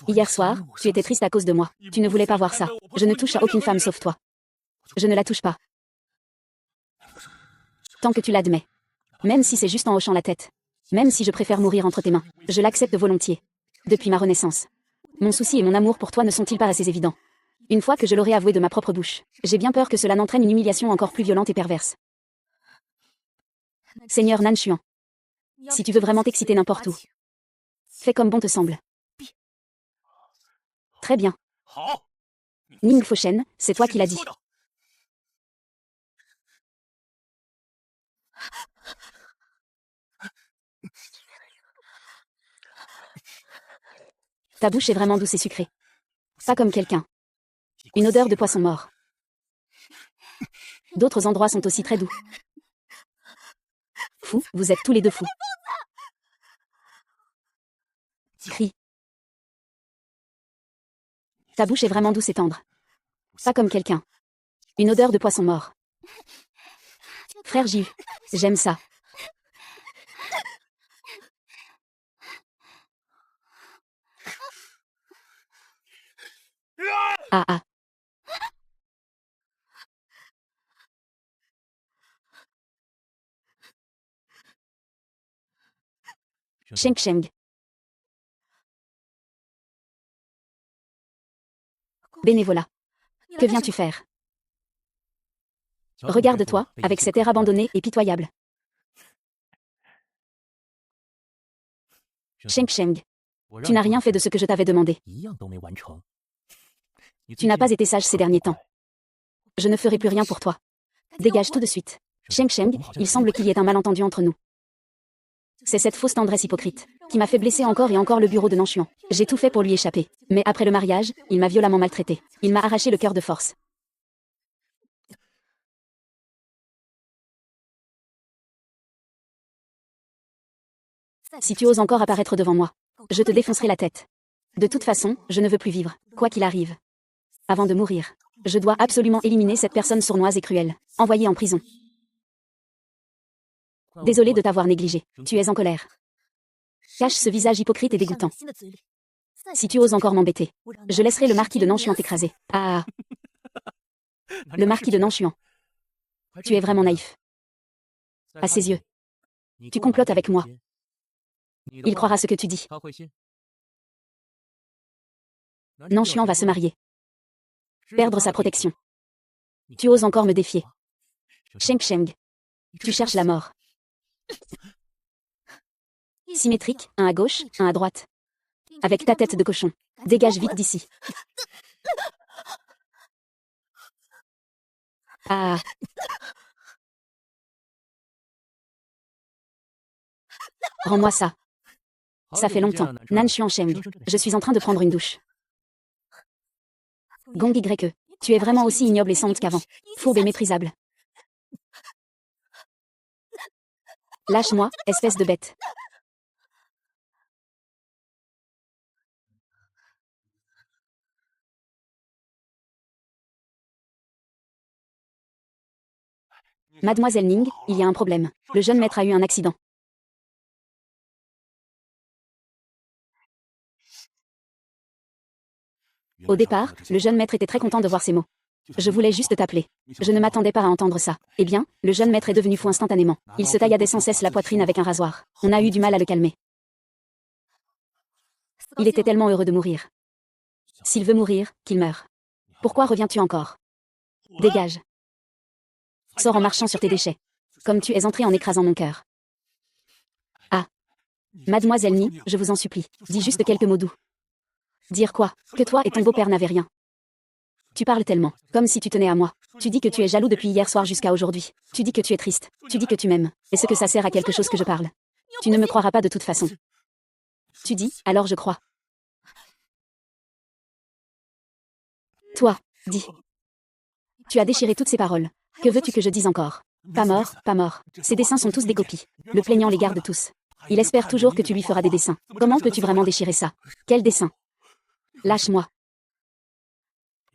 Hier soir, tu étais triste à cause de moi. Tu ne voulais pas voir ça. Je ne touche à aucune femme sauf toi. Je ne la touche pas. Tant que tu l'admets. Même si c'est juste en hochant la tête. Même si je préfère mourir entre tes mains. Je l'accepte volontiers. Depuis ma renaissance. Mon souci et mon amour pour toi ne sont-ils pas assez évidents? Une fois que je l'aurai avoué de ma propre bouche, j'ai bien peur que cela n'entraîne une humiliation encore plus violente et perverse. Seigneur Nan Xuan. Si tu veux vraiment t'exciter n'importe où, fais comme bon te semble. Très bien. Ning Foshen, c'est toi qui l'as dit. Ta bouche est vraiment douce et sucrée. Pas comme quelqu'un. Une odeur de poisson mort. D'autres endroits sont aussi très doux. Fou, vous êtes tous les deux fous. Crie. Ta bouche est vraiment douce et tendre. Pas comme quelqu'un. Une odeur de poisson mort. Frère J, j'aime ça. Ah. Sheng Sheng. Bénévolat. Que viens-tu faire? Regarde-toi, avec cet air abandonné et pitoyable. Sheng Sheng. Tu n'as rien fait de ce que je t'avais demandé. Tu n'as pas été sage ces derniers temps. Je ne ferai plus rien pour toi. Dégage tout de suite. Sheng Sheng, il semble qu'il y ait un malentendu entre nous. C'est cette fausse tendresse hypocrite qui m'a fait blesser encore et encore le bureau de Nanshuan. J'ai tout fait pour lui échapper. Mais après le mariage, il m'a violemment maltraité. Il m'a arraché le cœur de force. Si tu oses encore apparaître devant moi, je te défoncerai la tête. De toute façon, je ne veux plus vivre, quoi qu'il arrive. Avant de mourir, je dois absolument éliminer cette personne sournoise et cruelle, envoyée en prison. Désolé de t'avoir négligé, tu es en colère. Cache ce visage hypocrite et dégoûtant. Si tu oses encore m'embêter, je laisserai le marquis de Nanshuan t'écraser. Ah. Le marquis de Nanshuan. Tu es vraiment naïf. À ses yeux, tu complotes avec moi. Il croira ce que tu dis. Nanshuan va se marier. Perdre sa protection. Tu oses encore me défier. Sheng Sheng. Tu cherches la mort. Symétrique, un à gauche, un à droite. Avec ta tête de cochon. Dégage vite d'ici. Ah. Rends-moi ça. Ça fait longtemps. Nanshuan Sheng. Je suis en train de prendre une douche. Gong YE. Tu es vraiment aussi ignoble et sainte qu'avant. Fourbe et méprisable. Lâche-moi, espèce de bête. Mademoiselle Ning, il y a un problème. Le jeune maître a eu un accident. Au départ, le jeune maître était très content de voir ces mots. Je voulais juste t'appeler. Je ne m'attendais pas à entendre ça. Eh bien, le jeune maître est devenu fou instantanément. Il se tailladait sans cesse la poitrine avec un rasoir. On a eu du mal à le calmer. Il était tellement heureux de mourir. S'il veut mourir, qu'il meure. Pourquoi reviens-tu encore? Dégage. Sors en marchant sur tes déchets. Comme tu es entré en écrasant mon cœur. Ah. Mademoiselle Ni, je vous en supplie, dis juste quelques mots doux. Dire quoi? Que toi et ton beau-père n'avaient rien. Tu parles tellement, comme si tu tenais à moi. Tu dis que tu es jaloux depuis hier soir jusqu'à aujourd'hui. Tu dis que tu es triste. Tu dis que tu m'aimes. Est-ce que ça sert à quelque chose que je parle? Tu ne me croiras pas de toute façon. Tu dis, alors je crois. Toi, dis. Tu as déchiré toutes ces paroles. Que veux-tu que je dise encore? Pas mort, pas mort. Ces dessins sont tous des copies. Le plaignant les garde tous. Il espère toujours que tu lui feras des dessins. Comment peux-tu vraiment déchirer ça? Quel dessin? Lâche-moi.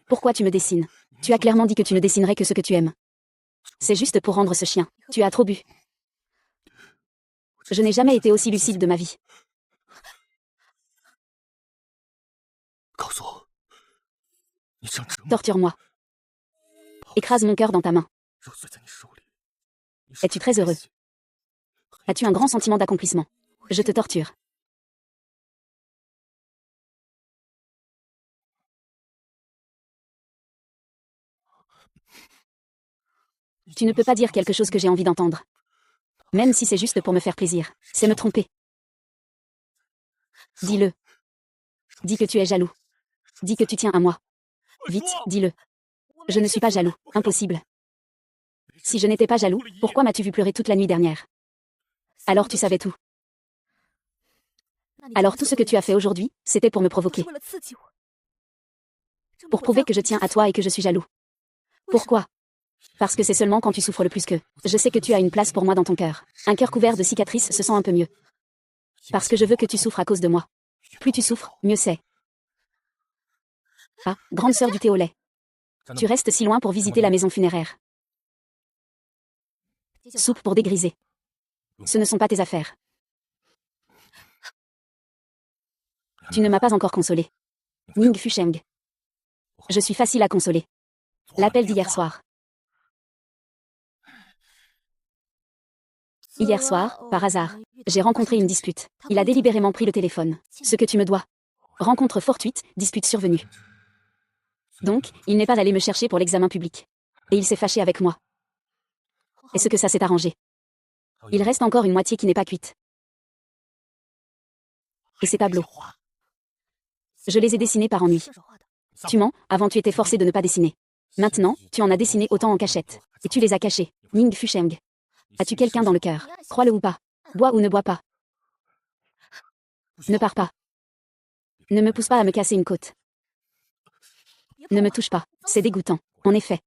Pourquoi tu me dessines? Tu as clairement dit que tu ne dessinerais que ce que tu aimes. C'est juste pour rendre ce chien. Tu as trop bu. Je n'ai jamais été aussi lucide de ma vie. Torture-moi. Écrase mon cœur dans ta main. Es-tu très heureux? As-tu un grand sentiment d'accomplissement? Je te torture. Tu ne peux pas dire quelque chose que j'ai envie d'entendre. Même si c'est juste pour me faire plaisir. C'est me tromper. Dis-le. Dis que tu es jaloux. Dis que tu tiens à moi. Vite, dis-le. Je ne suis pas jaloux. Impossible. Si je n'étais pas jaloux, pourquoi m'as-tu vu pleurer toute la nuit dernière? Alors tu savais tout. Alors tout ce que tu as fait aujourd'hui, c'était pour me provoquer. Pour prouver que je tiens à toi et que je suis jaloux. Pourquoi? Parce que c'est seulement quand tu souffres le plus que je sais que tu as une place pour moi dans ton cœur. Un cœur couvert de cicatrices se sent un peu mieux. Parce que je veux que tu souffres à cause de moi. Plus tu souffres, mieux c'est. Ah, grande sœur du thé au lait. Tu restes si loin pour visiter la maison funéraire. Soupe pour dégriser. Ce ne sont pas tes affaires. Tu ne m'as pas encore consolé. Ning Fusheng. Je suis facile à consoler. L'appel d'hier soir. Hier soir, par hasard, j'ai rencontré une dispute. Il a délibérément pris le téléphone. Ce que tu me dois. Rencontre fortuite, dispute survenue. Donc, il n'est pas allé me chercher pour l'examen public. Et il s'est fâché avec moi. Est-ce que ça s'est arrangé? Il reste encore une moitié qui n'est pas cuite. Et c'est Pablo. Je les ai dessinés par ennui. Tu mens, avant tu étais forcé de ne pas dessiner. Maintenant, tu en as dessiné autant en cachette. Et tu les as cachés. Ning Fusheng. As-tu quelqu'un dans le cœur? Crois-le ou pas. Bois ou ne bois pas. Ne pars pas. Ne me pousse pas à me casser une côte. Ne me touche pas. C'est dégoûtant. En effet.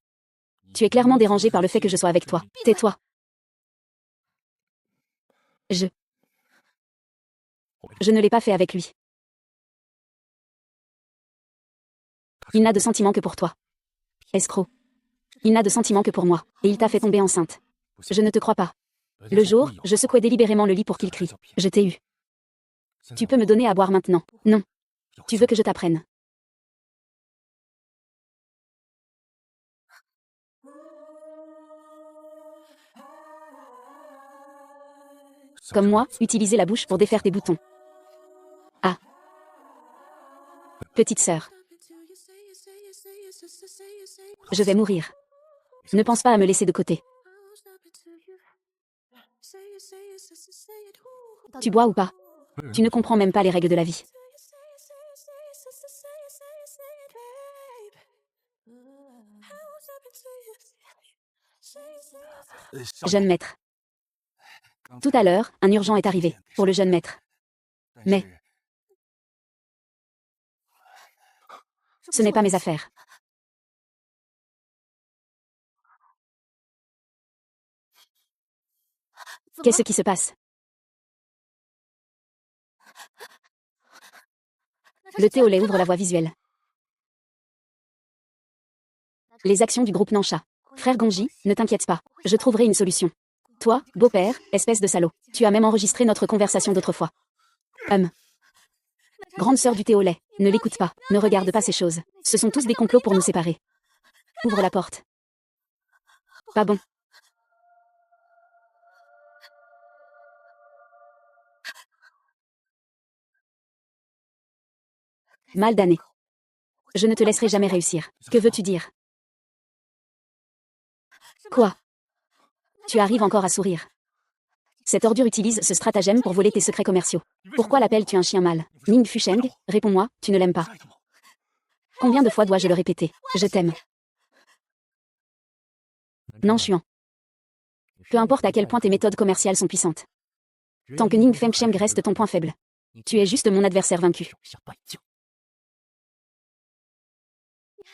Tu es clairement dérangé par le fait que je sois avec toi. Tais-toi. Je ne l'ai pas fait avec lui. Il n'a de sentiments que pour toi. Escroc. Il n'a de sentiments que pour moi. Et il t'a fait tomber enceinte. Je ne te crois pas. Le jour, je secouais délibérément le lit pour qu'il crie. Je t'ai eu. Tu peux me donner à boire maintenant. Non. Tu veux que je t'apprenne. Comme moi, utiliser la bouche pour défaire tes boutons. Ah. Petite sœur. Je vais mourir. Ne pense pas à me laisser de côté. Tu bois ou pas? Tu ne comprends même pas les règles de la vie. Jeune maître. Tout à l'heure, un urgent est arrivé, pour le jeune maître. Mais ce n'est pas mes affaires. Qu'est-ce qui se passe? Le thé au lait ouvre la voie visuelle. Les actions du groupe Nansha. Frère Gonji, ne t'inquiète pas, je trouverai une solution. Toi, beau-père, espèce de salaud, tu as même enregistré notre conversation d'autrefois. Grande sœur du thé au lait, ne l'écoute pas, ne regarde pas ces choses. Ce sont tous des complots pour nous séparer. Ouvre la porte. Pas bon. Mal d'année. Je ne te laisserai jamais réussir. Que veux-tu dire? Quoi? Tu arrives encore à sourire. Cette ordure utilise ce stratagème pour voler tes secrets commerciaux. Pourquoi l'appelles-tu un chien mâle? Ning Fusheng, réponds-moi, tu ne l'aimes pas. Combien de fois dois-je le répéter? Je t'aime. Nanshuan. Peu importe à quel point tes méthodes commerciales sont puissantes. Tant que Ning Fengsheng reste ton point faible. Tu es juste mon adversaire vaincu.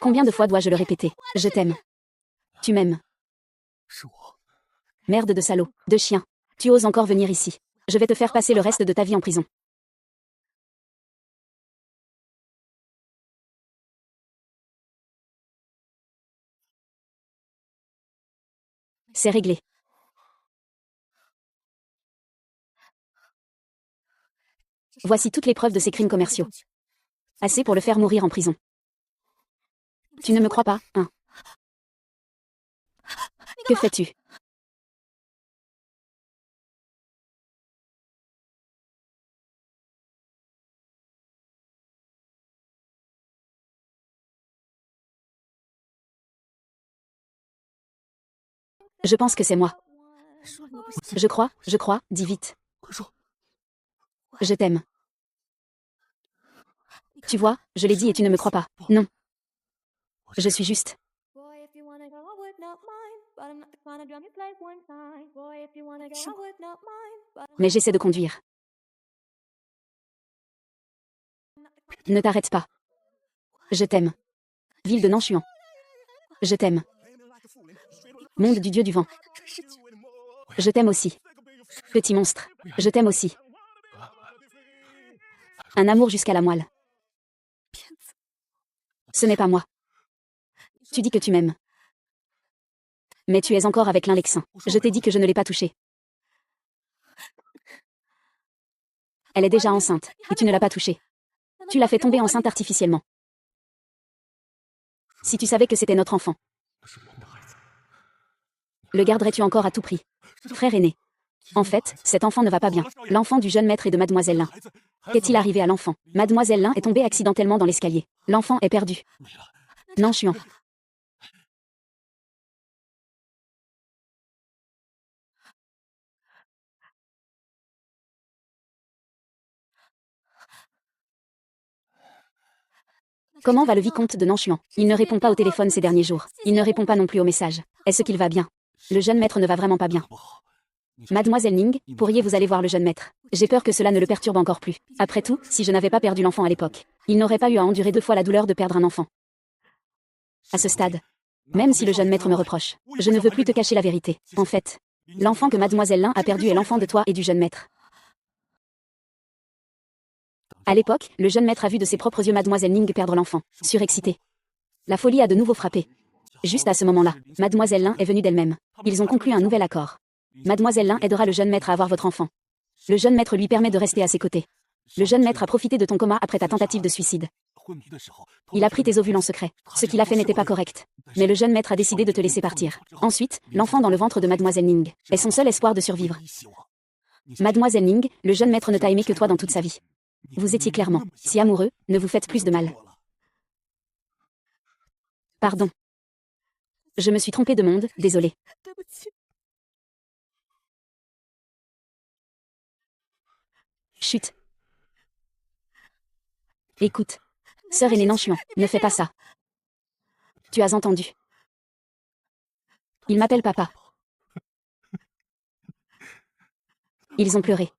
Combien de fois dois-je le répéter? Je t'aime. Tu m'aimes. Merde de salaud, de chien. Tu oses encore venir ici. Je vais te faire passer le reste de ta vie en prison. C'est réglé. Voici toutes les preuves de ses crimes commerciaux. Assez pour le faire mourir en prison. Tu ne me crois pas, hein? Que fais-tu? Je pense que c'est moi. Je crois, dis vite. Je t'aime. Tu vois, je l'ai dit et tu ne me crois pas. Non. Je suis juste. Mais j'essaie de conduire. Ne t'arrête pas. Je t'aime. Ville de Nanshuan. Je t'aime. Monde du dieu du vent. Je t'aime aussi. Petit monstre. Je t'aime aussi. Un amour jusqu'à la moelle. Ce n'est pas moi. Tu dis que tu m'aimes. Mais tu es encore avec l'Indexin. Je t'ai dit que je ne l'ai pas touchée. Elle est déjà enceinte, et tu ne l'as pas touchée. Tu l'as fait tomber enceinte artificiellement. Si tu savais que c'était notre enfant, le garderais-tu encore à tout prix? Frère aîné. En fait, cet enfant ne va pas bien. L'enfant du jeune maître et de Mademoiselle Lin. Qu'est-il arrivé à l'enfant? Mademoiselle Lin est tombée accidentellement dans l'escalier. L'enfant est perdu. Nanshuan. Comment va le vicomte de Nanchuan? Il ne répond pas au téléphone ces derniers jours. Il ne répond pas non plus aux messages. Est-ce qu'il va bien? Le jeune maître ne va vraiment pas bien. Mademoiselle Ning, pourriez-vous aller voir le jeune maître? J'ai peur que cela ne le perturbe encore plus. Après tout, si je n'avais pas perdu l'enfant à l'époque, il n'aurait pas eu à endurer 2 fois la douleur de perdre un enfant. À ce stade, même si le jeune maître me reproche, je ne veux plus te cacher la vérité. En fait, l'enfant que Mademoiselle Lin a perdu est l'enfant de toi et du jeune maître. À l'époque, le jeune maître a vu de ses propres yeux Mademoiselle Ning perdre l'enfant, surexcité. La folie a de nouveau frappé. Juste à ce moment-là, Mademoiselle Lin est venue d'elle-même. Ils ont conclu un nouvel accord. Mademoiselle Lin aidera le jeune maître à avoir votre enfant. Le jeune maître lui permet de rester à ses côtés. Le jeune maître a profité de ton coma après ta tentative de suicide. Il a pris tes ovules en secret. Ce qu'il a fait n'était pas correct. Mais le jeune maître a décidé de te laisser partir. Ensuite, l'enfant dans le ventre de Mademoiselle Ning est son seul espoir de survivre. Mademoiselle Ning, le jeune maître ne t'a aimé que toi dans toute sa vie. Vous étiez clairement si amoureux, ne vous faites plus de mal. Pardon. Je me suis trompée de monde, désolé. Chut. Écoute. Sœur aînée Nanchuan, ne fais pas ça. Tu as entendu. Il m'appelle papa. Ils ont pleuré.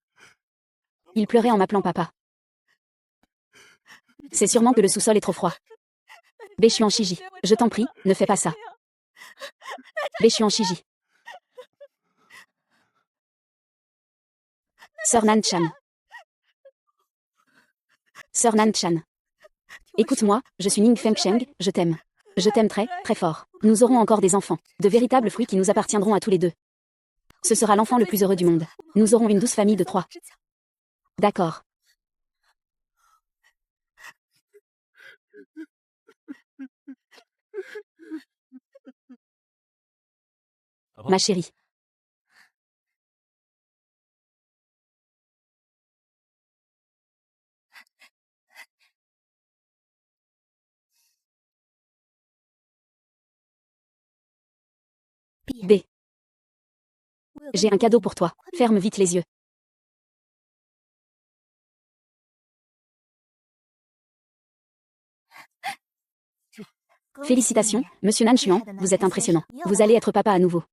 Ils pleuraient en m'appelant papa. C'est sûrement que le sous-sol est trop froid. Béchuan Shiji, je t'en prie, ne fais pas ça. Béchuan Shiji. Sœur Nan-chan. Sœur Nan-chan. Écoute-moi, je suis Ning Fengsheng, je t'aime. Je t'aime très, très fort. Nous aurons encore des enfants, de véritables fruits qui nous appartiendront à tous les deux. Ce sera l'enfant le plus heureux du monde. Nous aurons une douce famille de 3. D'accord. Ma chérie. B. J'ai un cadeau pour toi. Ferme vite les yeux. Félicitations, monsieur Nanchuan, vous êtes impressionnant. Vous allez être papa à nouveau.